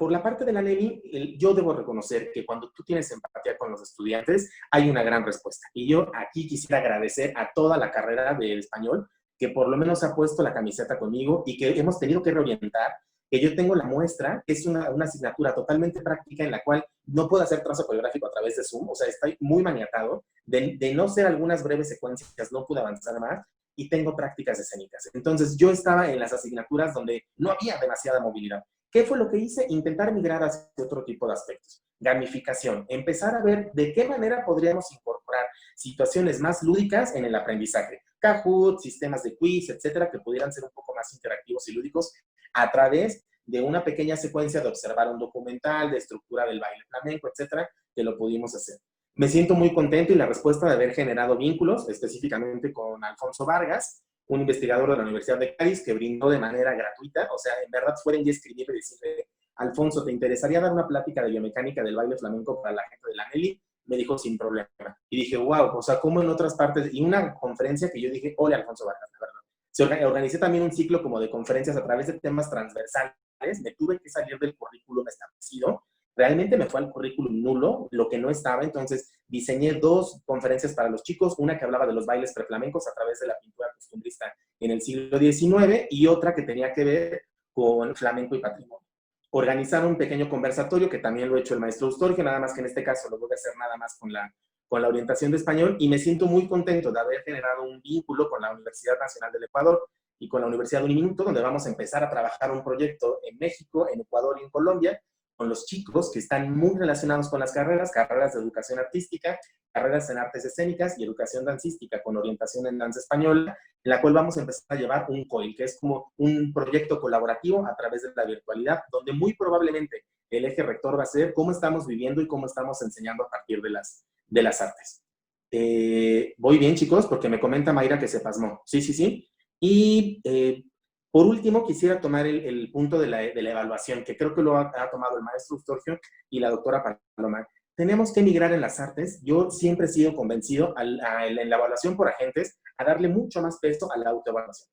Por la parte de la ANELI, yo debo reconocer que cuando tú tienes empatía con los estudiantes, hay una gran respuesta. Y yo aquí quisiera agradecer a toda la carrera de español, que por lo menos ha puesto la camiseta conmigo y que hemos tenido que reorientar, que yo tengo la muestra, que es una asignatura totalmente práctica en la cual no puedo hacer trazo coreográfico a través de Zoom, o sea, estoy muy maniatado, de no ser algunas breves secuencias, no pude avanzar más, y tengo prácticas escénicas. Entonces, yo estaba en las asignaturas donde no había demasiada movilidad. ¿Qué fue lo que hice? Intentar migrar hacia otro tipo de aspectos. Gamificación. Empezar a ver de qué manera podríamos incorporar situaciones más lúdicas en el aprendizaje. Kahoot, sistemas de quiz, etcétera, que pudieran ser un poco más interactivos y lúdicos a través de una pequeña secuencia de observar un documental, de estructura del baile flamenco, etcétera, que lo pudimos hacer. Me siento muy contento y la respuesta de haber generado vínculos, específicamente con Alfonso Vargas, un investigador de la Universidad de Cádiz que brindó de manera gratuita, o sea, en verdad fueron y escribirle y decirle, Alfonso, ¿te interesaría dar una plática de biomecánica del baile flamenco para la gente de la ANELI? Me dijo, sin problema. Y dije, wow, o sea, como en otras partes, y una conferencia que yo dije, ole, Alfonso Vargas, la verdad. Organicé también un ciclo como de conferencias a través de temas transversales, me tuve que salir del currículum establecido, realmente me fue al currículum nulo, lo que no estaba, entonces diseñé 2 conferencias para los chicos, una que hablaba de los bailes preflamencos a través de la pintura costumbrista en el siglo XIX y otra que tenía que ver con flamenco y patrimonio. Organizar un pequeño conversatorio, que también lo ha hecho el maestro Ustorgio, nada más que en este caso lo voy a hacer nada más con la orientación de español, y me siento muy contento de haber generado un vínculo con la Universidad Nacional del Ecuador y con la Universidad Uniminuto, donde vamos a empezar a trabajar un proyecto en México, en Ecuador y en Colombia, con los chicos que están muy relacionados con las carreras de educación artística, carreras en artes escénicas y educación dancística con orientación en danza española, en la cual vamos a empezar a llevar un COIL, que es como un proyecto colaborativo a través de la virtualidad, donde muy probablemente el eje rector va a ser cómo estamos viviendo y cómo estamos enseñando a partir de las artes. Voy bien, chicos, porque me comenta Mayra que se pasmó. Sí, sí, sí. Y por último, quisiera tomar el punto de la evaluación, que creo que lo ha tomado el maestro Ustorgio y la doctora Paloma. Tenemos que migrar en las artes. Yo siempre he sido convencido en la evaluación por agentes a darle mucho más peso a la autoevaluación.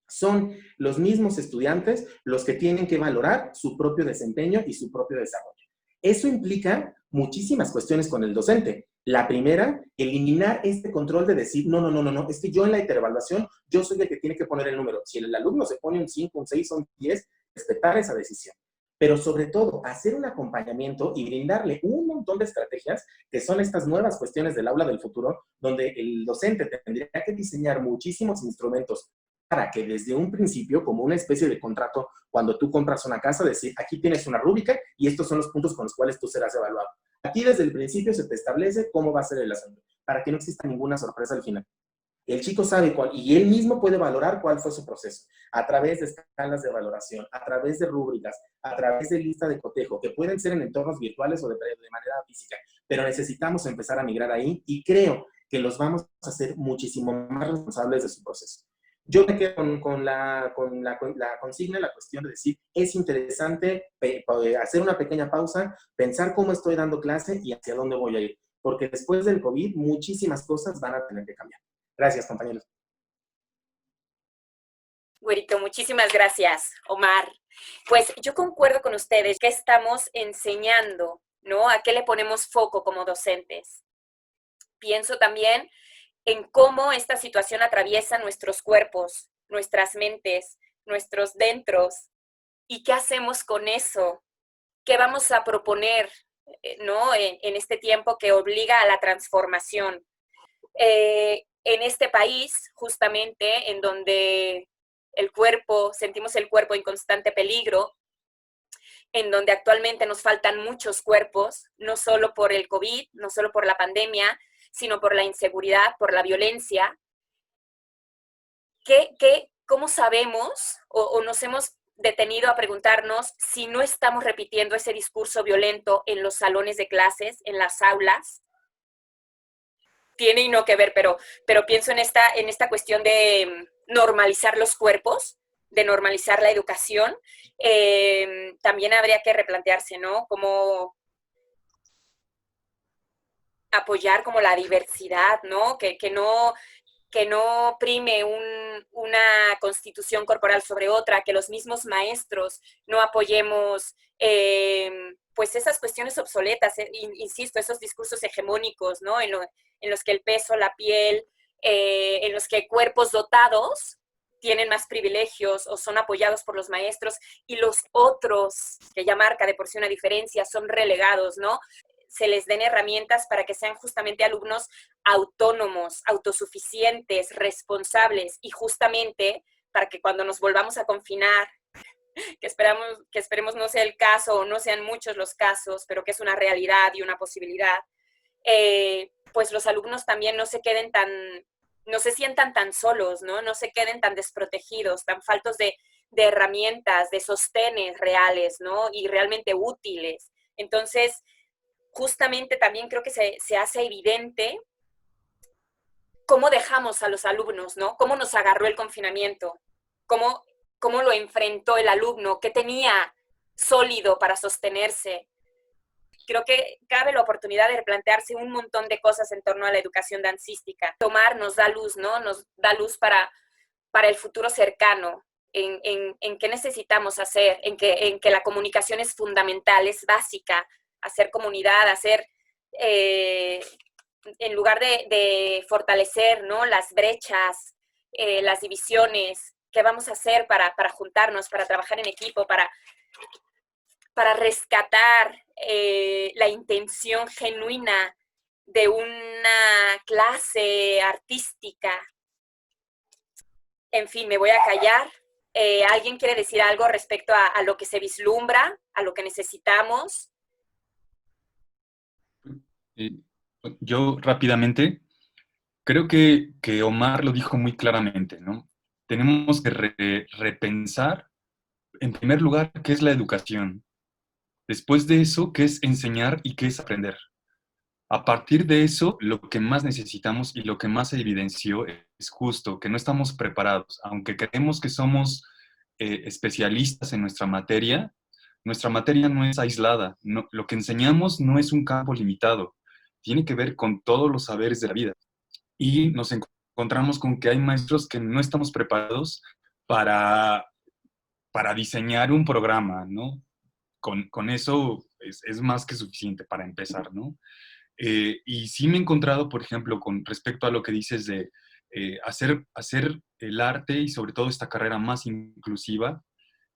Son los mismos estudiantes los que tienen que valorar su propio desempeño y su propio desarrollo. Eso implica muchísimas cuestiones con el docente. La primera, eliminar este control de decir, no, es que yo en la interevaluación, yo soy el que tiene que poner el número. Si el alumno se pone un 5, un 6, un 10, respetar esa decisión. Pero sobre todo, hacer un acompañamiento y brindarle un montón de estrategias, que son estas nuevas cuestiones del aula del futuro, donde el docente tendría que diseñar muchísimos instrumentos para que desde un principio, como una especie de contrato, cuando tú compras una casa, decir, aquí tienes una rúbrica y estos son los puntos con los cuales tú serás evaluado. Aquí desde el principio se te establece cómo va a ser el asunto, para que no exista ninguna sorpresa al final. El chico sabe cuál, y él mismo puede valorar cuál fue su proceso, a través de escalas de valoración, a través de rúbricas, a través de lista de cotejo, que pueden ser en entornos virtuales o de manera física, pero necesitamos empezar a migrar ahí y creo que los vamos a hacer muchísimo más responsables de su proceso. Yo me quedo con la consigna, la cuestión de decir, es interesante hacer una pequeña pausa, pensar cómo estoy dando clase y hacia dónde voy a ir, porque después del COVID muchísimas cosas van a tener que cambiar. Gracias, compañeros. Güerito, muchísimas gracias, Omar. Pues yo concuerdo con ustedes que estamos enseñando, ¿no? ¿A qué le ponemos foco como docentes? Pienso también en cómo esta situación atraviesa nuestros cuerpos, nuestras mentes, nuestros dentros, y qué hacemos con eso, qué vamos a proponer, ¿no? En este tiempo que obliga a la transformación. En este país, justamente, en donde sentimos el cuerpo en constante peligro, en donde actualmente nos faltan muchos cuerpos, no solo por el COVID, no solo por la pandemia, sino por la inseguridad, por la violencia. ¿Cómo sabemos o nos hemos detenido a preguntarnos si no estamos repitiendo ese discurso violento en los salones de clases, en las aulas? Tiene y no que ver, pero pienso en esta cuestión de normalizar los cuerpos, de normalizar la educación. También habría que replantearse, ¿no? Cómo apoyar como la diversidad, ¿no? Que no prime una constitución corporal sobre otra, que los mismos maestros no apoyemos pues esas cuestiones obsoletas, insisto, esos discursos hegemónicos, ¿no? En los que el peso, la piel, en los que cuerpos dotados tienen más privilegios o son apoyados por los maestros y los otros, que ya marca de por sí una diferencia, son relegados, ¿no? Se les den herramientas para que sean justamente alumnos autónomos, autosuficientes, responsables y justamente para que cuando nos volvamos a confinar, que esperemos no sea el caso o no sean muchos los casos, pero que es una realidad y una posibilidad, pues los alumnos también no se sientan tan solos, ¿no? No se queden tan desprotegidos, tan faltos de herramientas, de sostenes reales, ¿no? Y realmente útiles. Entonces, justamente también creo que se hace evidente cómo dejamos a los alumnos, ¿no? Cómo nos agarró el confinamiento, cómo lo enfrentó el alumno, qué tenía sólido para sostenerse. Creo que cabe la oportunidad de replantearse un montón de cosas en torno a la educación dancística. Tomar nos da luz, ¿no? Nos da luz para el futuro cercano, en qué necesitamos hacer, en que la comunicación es fundamental, es básica, hacer comunidad, en lugar de fortalecer, ¿no? Las brechas, las divisiones, qué vamos a hacer para juntarnos, para trabajar en equipo, para rescatar la intención genuina de una clase artística. En fin, me voy a callar. ¿Alguien quiere decir algo respecto a lo que se vislumbra, a lo que necesitamos? Yo rápidamente, Creo que Omar lo dijo muy claramente, ¿no? Tenemos que repensar, en primer lugar, qué es la educación. Después de eso, qué es enseñar y qué es aprender. A partir de eso, lo que más necesitamos y lo que más se evidenció es justo que no estamos preparados. Aunque creemos que somos especialistas en nuestra materia no es aislada. No, lo que enseñamos no es un campo limitado. Tiene que ver con todos los saberes de la vida. Y nos encontramos con que hay maestros que no estamos preparados para, para diseñar un programa, ¿no? Con eso es más que suficiente para empezar, ¿no? Y sí me he encontrado, por ejemplo, con respecto a lo que dices de hacer el arte y sobre todo esta carrera más inclusiva,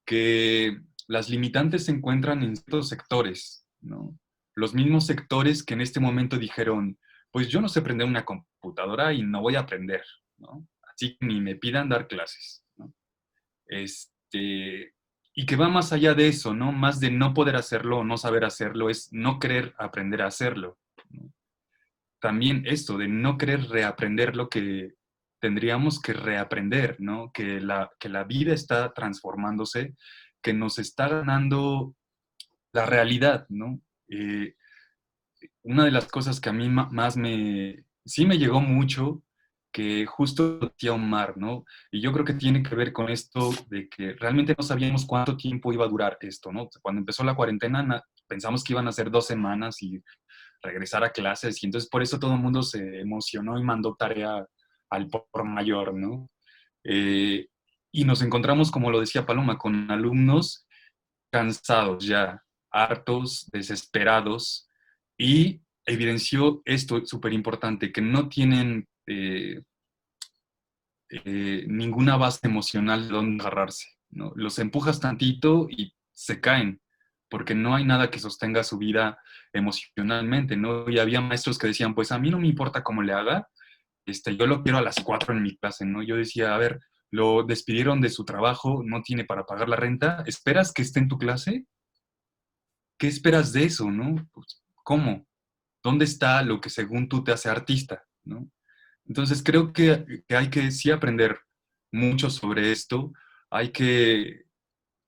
que las limitantes se encuentran en ciertos sectores, ¿no? Los mismos sectores que en este momento dijeron, pues yo no sé aprender una computadora y no voy a aprender, ¿no? Así que ni me pidan dar clases, ¿no? Y que va más allá de eso, ¿no? Más de no poder hacerlo o no saber hacerlo, es no querer aprender a hacerlo, ¿no? También esto de no querer reaprender lo que tendríamos que reaprender, ¿no? Que la vida está transformándose, que nos está ganando la realidad, ¿no? Una de las cosas que a mí más sí me llegó mucho, que justo decía Omar, ¿no? Y yo creo que tiene que ver con esto de que realmente no sabíamos cuánto tiempo iba a durar esto, ¿no? Cuando empezó la cuarentena pensamos que iban a ser 2 semanas y regresar a clases, y entonces por eso todo el mundo se emocionó y mandó tarea al por mayor, ¿no? Eh, y nos encontramos, como lo decía Paloma, con alumnos cansados ya, hartos, desesperados, y evidenció esto súper importante, que no tienen ninguna base emocional de donde agarrarse, ¿no? Los empujas tantito y se caen, porque no hay nada que sostenga su vida emocionalmente, ¿no? Y había maestros que decían, pues a mí no me importa cómo le haga, yo lo quiero a las 4 en mi clase, ¿no? Yo decía, a ver, lo despidieron de su trabajo, no tiene para pagar la renta, ¿esperas que esté en tu clase? ¿Qué esperas de eso, no? Pues, ¿cómo? ¿Dónde está lo que según tú te hace artista, no? Entonces creo que hay que sí aprender mucho sobre esto.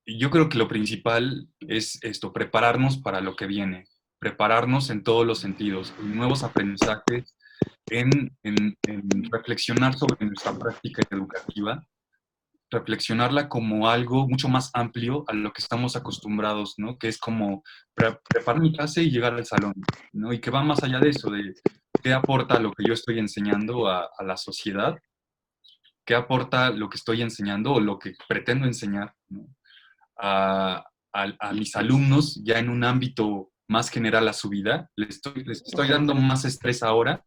Yo creo que lo principal es esto, prepararnos para lo que viene, prepararnos en todos los sentidos, en nuevos aprendizajes, en reflexionar sobre nuestra práctica educativa, reflexionarla como algo mucho más amplio a lo que estamos acostumbrados, ¿no? Que es como preparar mi clase y llegar al salón, ¿no? Y que va más allá de eso, de qué aporta lo que yo estoy enseñando a la sociedad, qué aporta lo que estoy enseñando o lo que pretendo enseñar, ¿no? a mis alumnos ya en un ámbito más general a su vida. Les estoy dando más estrés ahora,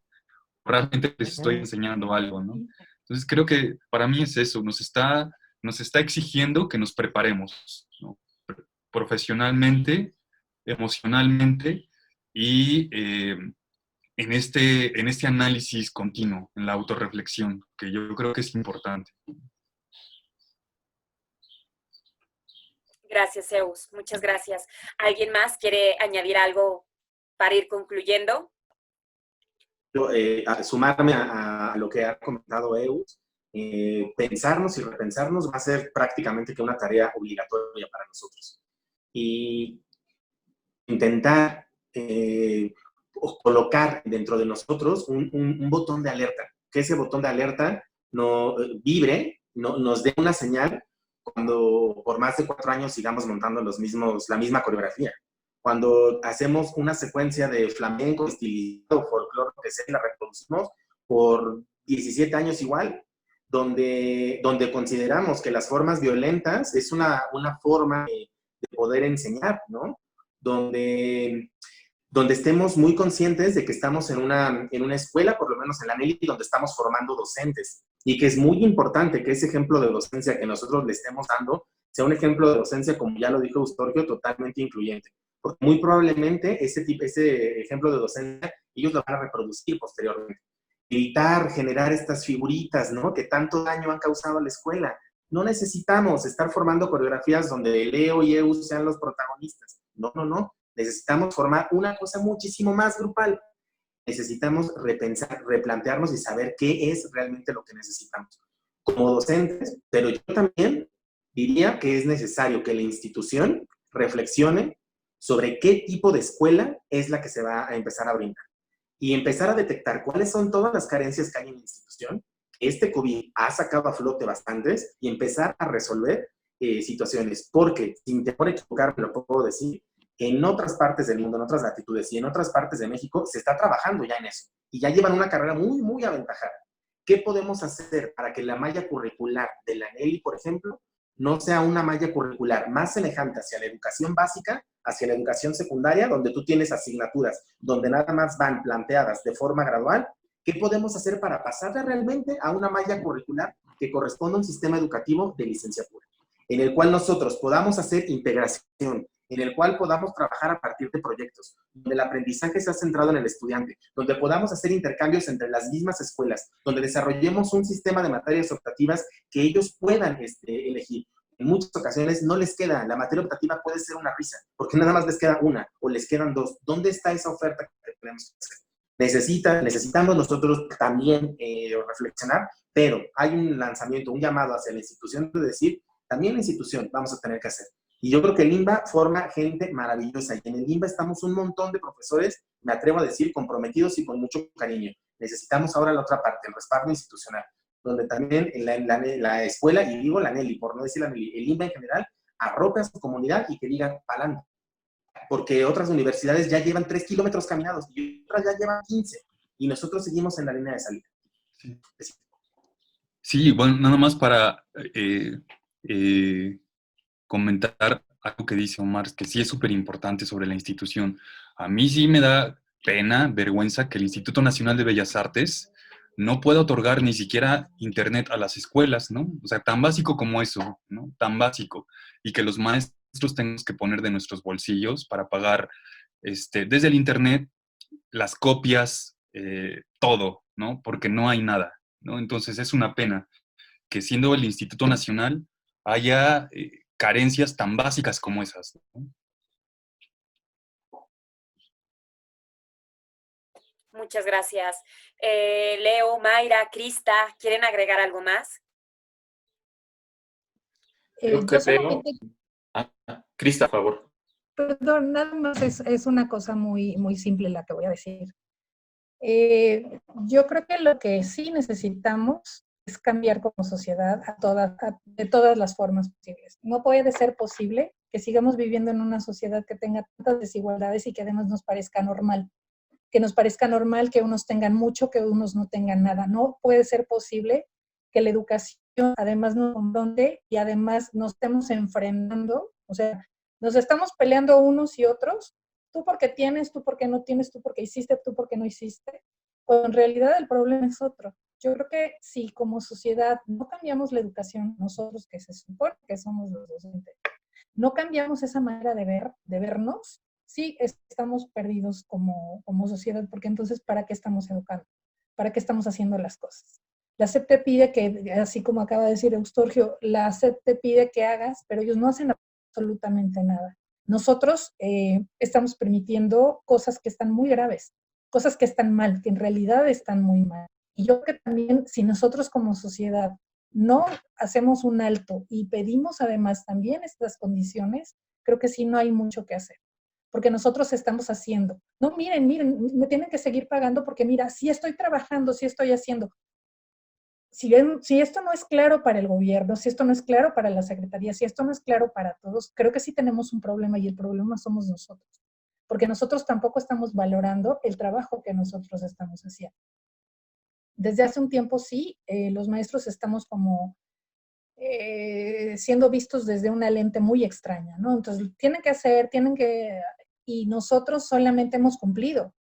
realmente les estoy enseñando algo, ¿no? Entonces creo que para mí es eso, nos está exigiendo que nos preparemos, ¿no? Profesionalmente, emocionalmente y en este análisis continuo, en la autorreflexión, que yo creo que es importante. Gracias, Zeus. Muchas gracias. ¿Alguien más quiere añadir algo para ir concluyendo? A sumarme a lo que ha comentado Eus, pensarnos y repensarnos va a ser prácticamente que una tarea obligatoria para nosotros. Y intentar colocar dentro de nosotros un botón de alerta, que ese botón de alerta no vibre, nos dé una señal cuando por más de 4 años sigamos montando la misma coreografía. Cuando hacemos una secuencia de flamenco, estilizado, folclore, que sea, la reproducimos por 17 años igual, donde consideramos que las formas violentas es una forma de poder enseñar, ¿no? Donde estemos muy conscientes de que estamos en una escuela, por lo menos en la NELI, donde estamos formando docentes, y que es muy importante que ese ejemplo de docencia que nosotros le estemos dando sea un ejemplo de docencia, como ya lo dijo Eustorgio, totalmente incluyente. Porque muy probablemente ese ejemplo de docencia ellos lo van a reproducir posteriormente. Evitar generar estas figuritas, ¿no? Que tanto daño han causado a la escuela. No necesitamos estar formando coreografías donde Leo y Eus sean los protagonistas. No. Necesitamos formar una cosa muchísimo más grupal. necesitamos repensar, replantearnos y saber qué es realmente lo que necesitamos como docentes, pero yo también diría que es necesario que la institución reflexione sobre qué tipo de escuela es la que se va a empezar a brindar y empezar a detectar cuáles son todas las carencias que hay en la institución. Este COVID ha sacado a flote bastantes y empezar a resolver situaciones, porque sin temor a equivocarme lo puedo decir, en otras partes del mundo, en otras latitudes y en otras partes de México se está trabajando ya en eso y ya llevan una carrera muy, muy aventajada. ¿Qué podemos hacer para que la malla curricular de la ANELI, por ejemplo, no sea una malla curricular más semejante hacia la educación básica, hacia la educación secundaria, donde tú tienes asignaturas, donde nada más van planteadas de forma gradual? ¿Qué podemos hacer para pasarla realmente a una malla curricular que corresponda a un sistema educativo de licenciatura, en el cual nosotros podamos hacer integración, en el cual podamos trabajar a partir de proyectos, donde el aprendizaje sea centrado en el estudiante, donde podamos hacer intercambios entre las mismas escuelas, donde desarrollemos un sistema de materias optativas que ellos puedan elegir? En muchas ocasiones no les queda, la materia optativa puede ser una risa, porque nada más les queda una o les quedan dos. ¿Dónde está esa oferta que tenemos que hacer? Necesitamos nosotros también reflexionar, pero hay un lanzamiento, un llamado hacia la institución de decir, también la institución vamos a tener que hacer. Y yo creo que el INBA forma gente maravillosa, y en el INBA estamos un montón de profesores, me atrevo a decir, comprometidos y con mucho cariño. Necesitamos ahora la otra parte, el respaldo institucional, donde también la escuela, y digo la ANELI, por no decir la ANELI, el INBA en general, arrope a su comunidad y que digan, pa'lante. Porque otras universidades ya llevan 3 kilómetros caminados y otras ya llevan 15, y nosotros seguimos en la línea de salida. Sí, sí, bueno, nada más para comentar algo que dice Omar, que sí es súper importante sobre la institución. A mí sí me da pena, vergüenza que el Instituto Nacional de Bellas Artes no pueda otorgar ni siquiera internet a las escuelas, ¿no? O sea, tan básico como eso, ¿no? Tan básico. Y que los maestros tenemos que poner de nuestros bolsillos para pagar desde el internet las copias, todo, ¿no? Porque no hay nada, ¿no? Entonces es una pena que siendo el Instituto Nacional haya carencias tan básicas como esas, ¿no? Muchas gracias. Leo, Mayra, Crista, ¿quieren agregar algo más? Yo Yo creo... solamente, Crista, por favor. perdón, nada más es una cosa muy, muy simple la que voy a decir. Yo creo que lo que sí necesitamos es cambiar como sociedad de todas las formas posibles. No puede ser posible que sigamos viviendo en una sociedad que tenga tantas desigualdades y que además nos parezca normal. Que nos parezca normal que unos tengan mucho, que unos no tengan nada. No puede ser posible que la educación además nos confronte y además nos estemos enfrentando, o sea, nos estamos peleando unos y otros, tú porque tienes, tú porque no tienes, tú porque hiciste, tú porque no hiciste, cuando en realidad el problema es otro. Yo creo que si como sociedad no cambiamos la educación, nosotros que se supone que somos los docentes, no cambiamos esa manera de vernos, sí estamos perdidos como sociedad, porque entonces, ¿para qué estamos educando? ¿Para qué estamos haciendo las cosas? La SEP te pide que, así como acaba de decir Eustorgio, la SEP te pide que hagas, pero ellos no hacen absolutamente nada. Nosotros estamos permitiendo cosas que están muy graves, cosas que están mal, que en realidad están muy mal. Y yo creo que también, si nosotros como sociedad no hacemos un alto y pedimos además también estas condiciones, creo que sí no hay mucho que hacer. Porque nosotros estamos haciendo. No, miren, me tienen que seguir pagando porque mira, sí estoy trabajando, sí estoy haciendo. Si esto no es claro para el gobierno, si esto no es claro para la secretaría, si esto no es claro para todos, creo que sí tenemos un problema y el problema somos nosotros. Porque nosotros tampoco estamos valorando el trabajo que nosotros estamos haciendo. Desde hace un tiempo sí, los maestros estamos como siendo vistos desde una lente muy extraña, ¿no? Entonces, y nosotros solamente hemos cumplido,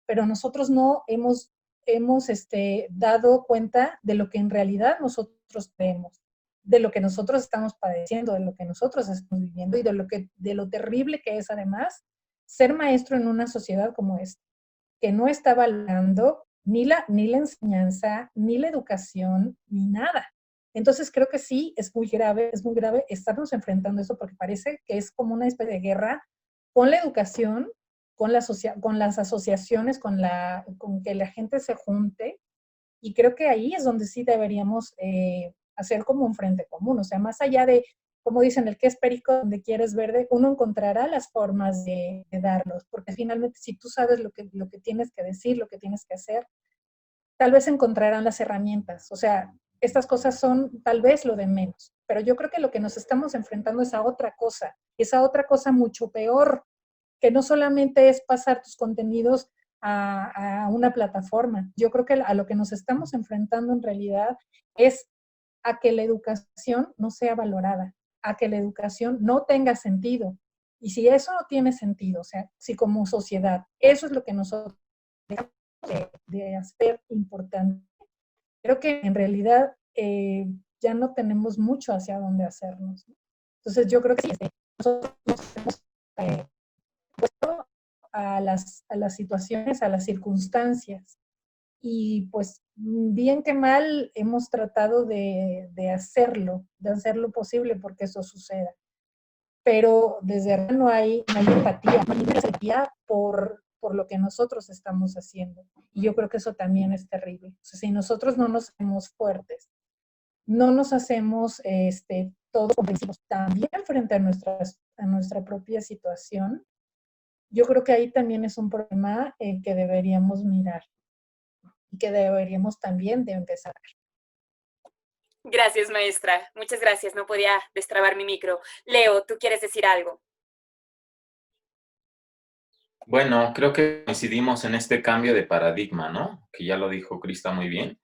pero nosotros no hemos dado cuenta de lo que en realidad nosotros creemos, de lo que nosotros estamos padeciendo, de lo que nosotros estamos viviendo y de lo terrible que es además ser maestro en una sociedad como esta, que no está valorando ni la enseñanza, ni la educación, ni nada. Entonces creo que sí, es muy grave estarnos enfrentando eso porque parece que es como una especie de guerra con la educación con las asociaciones, con que la gente se junte, y creo que ahí es donde sí deberíamos hacer como un frente común, o sea, más allá de, como dicen, el que es perico donde quieres verde, uno encontrará las formas de darlos, porque finalmente si tú sabes lo que tienes que decir, lo que tienes que hacer, tal vez encontrarán las herramientas, o sea, estas cosas son tal vez lo de menos, pero yo creo que lo que nos estamos enfrentando es a otra cosa mucho peor, que no solamente es pasar tus contenidos a una plataforma. Yo creo que a lo que nos estamos enfrentando en realidad es a que la educación no sea valorada, a que la educación no tenga sentido. Y si eso no tiene sentido, o sea, si como sociedad, eso es lo que nosotros debemos de hacer importante, creo que en realidad ya no tenemos mucho hacia dónde hacernos, ¿no? Entonces yo creo que sí, nosotros nos hemos puesto a las situaciones, a las circunstancias. Y pues bien que mal hemos tratado de hacerlo posible porque eso suceda. Pero desde ahora no hay empatía, no hay empatía por lo que nosotros estamos haciendo. Y yo creo que eso también es terrible. O sea, si nosotros no nos hacemos fuertes, no nos hacemos todos comprensivos también frente a nuestra propia situación, yo creo que ahí también es un problema que deberíamos mirar y que deberíamos también de empezar. Gracias, maestra. Muchas gracias. No podía destrabar mi micro. Leo, ¿tú quieres decir algo? Bueno, creo que coincidimos en este cambio de paradigma, ¿no? Que ya lo dijo Crista muy bien.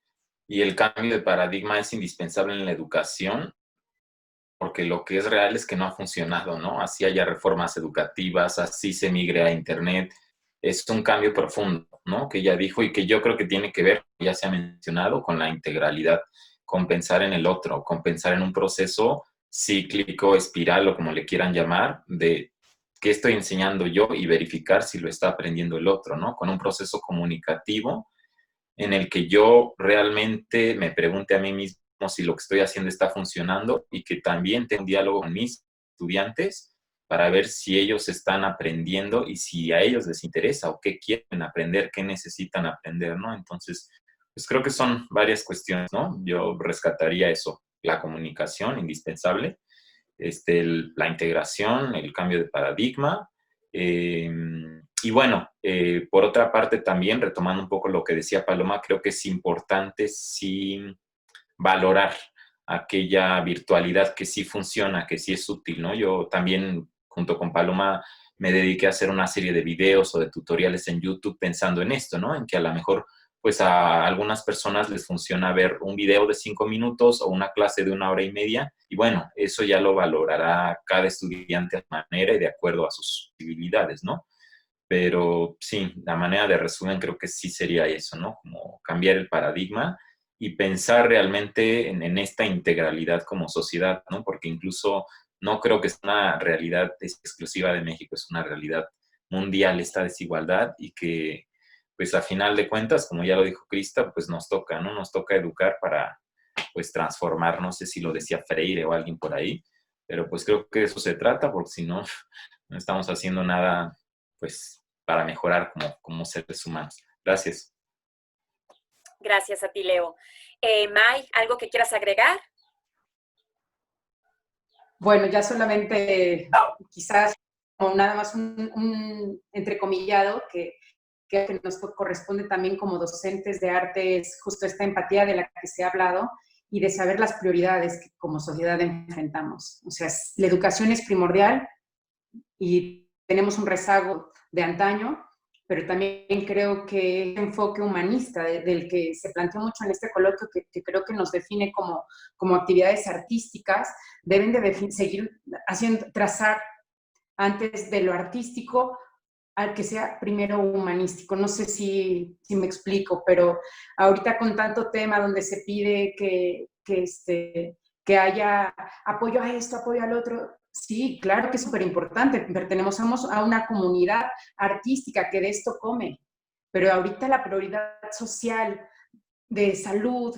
Y el cambio de paradigma es indispensable en la educación, porque lo que es real es que no ha funcionado, ¿no? Así haya reformas educativas, así se migre a Internet. Es un cambio profundo, ¿no? Que ella dijo y que yo creo que tiene que ver, ya se ha mencionado, con la integralidad, con pensar en el otro, con pensar en un proceso cíclico, espiral o como le quieran llamar, de qué estoy enseñando yo y verificar si lo está aprendiendo el otro, ¿no? Con un proceso comunicativo en el que yo realmente me pregunte a mí mismo si lo que estoy haciendo está funcionando y que también tenga un diálogo con mis estudiantes para ver si ellos están aprendiendo y si a ellos les interesa o qué quieren aprender, qué necesitan aprender, ¿no? Entonces, pues creo que son varias cuestiones, ¿no? Yo rescataría eso, la comunicación indispensable, la integración, el cambio de paradigma. Y bueno, por otra parte también, retomando un poco lo que decía Paloma, creo que es importante sí valorar aquella virtualidad que sí funciona, que sí es útil, ¿no? Yo también, junto con Paloma, me dediqué a hacer una serie de videos o de tutoriales en YouTube pensando en esto, ¿no? En que a lo mejor pues a algunas personas les funciona ver un video de 5 minutos o una clase de 1 hora y media, y bueno, eso ya lo valorará cada estudiante a su manera y de acuerdo a sus posibilidades, ¿no? Pero sí, la manera de resumen creo que sí sería eso, ¿no? Como cambiar el paradigma y pensar realmente en esta integralidad como sociedad, ¿no? Porque incluso no creo que es una realidad exclusiva de México, es una realidad mundial esta desigualdad y que pues a final de cuentas, como ya lo dijo Crista, pues nos toca, ¿no? Nos toca educar para, pues, transformar, no sé si lo decía Freire o alguien por ahí, pero pues creo que de eso se trata, porque si no, no estamos haciendo nada, pues, para mejorar como seres humanos. Gracias. Gracias a ti, Leo. May, ¿algo que quieras agregar? Bueno, ya solamente quizás como nada más un entrecomillado que nos corresponde también como docentes de arte es justo esta empatía de la que se ha hablado y de saber las prioridades que como sociedad enfrentamos. O sea, la educación es primordial y tenemos un rezago de antaño, pero también creo que el enfoque humanista del que se planteó mucho en este coloquio, que creo que nos define como actividades artísticas, deben de seguir trazar antes de lo artístico al que sea primero humanístico. No sé si me explico, pero ahorita con tanto tema donde se pide que haya apoyo a esto, apoyo al otro, sí, claro que es súper importante. Pertenecemos a una comunidad artística que de esto come, pero ahorita la prioridad social de salud,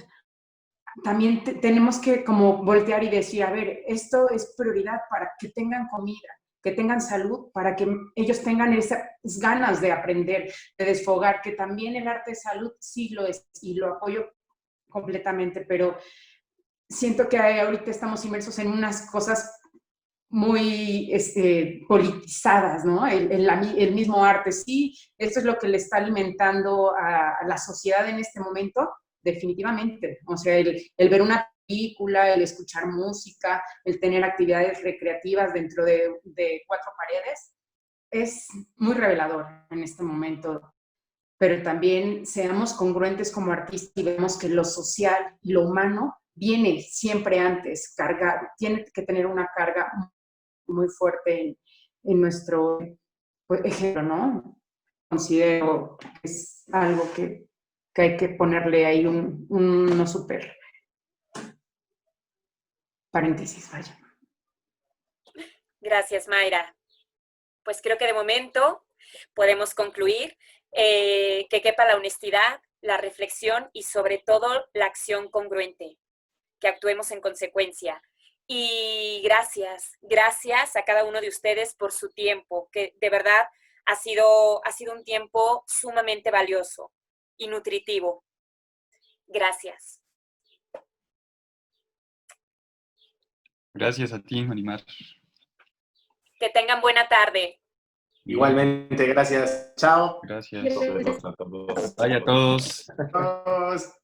también tenemos que como voltear y decir, a ver, esto es prioridad para que tengan comida. que tengan salud, para que ellos tengan esas ganas de aprender, de desfogar, que también el arte de salud sí lo es, y lo apoyo completamente, pero siento que ahorita estamos inmersos en unas cosas muy politizadas, ¿no? El mismo arte, sí, esto es lo que le está alimentando a la sociedad en este momento, definitivamente. O sea, el ver una película, el escuchar música, el tener actividades recreativas dentro de 4 paredes, es muy revelador en este momento. Pero también seamos congruentes como artistas y vemos que lo social y lo humano viene siempre antes, tiene que tener una carga muy fuerte en nuestro ejemplo, ¿no? Considero que es algo que hay que ponerle ahí uno súper paréntesis, vaya. Gracias, Mayra. Pues creo que de momento podemos concluir que quepa la honestidad, la reflexión y sobre todo la acción congruente, que actuemos en consecuencia. Y gracias a cada uno de ustedes por su tiempo, que de verdad ha sido un tiempo sumamente valioso y nutritivo. Gracias. Gracias a ti, Marimar. Que tengan buena tarde. Igualmente, gracias. Chao. Gracias. Nos vemos a todos. Bye a todos. Adiós.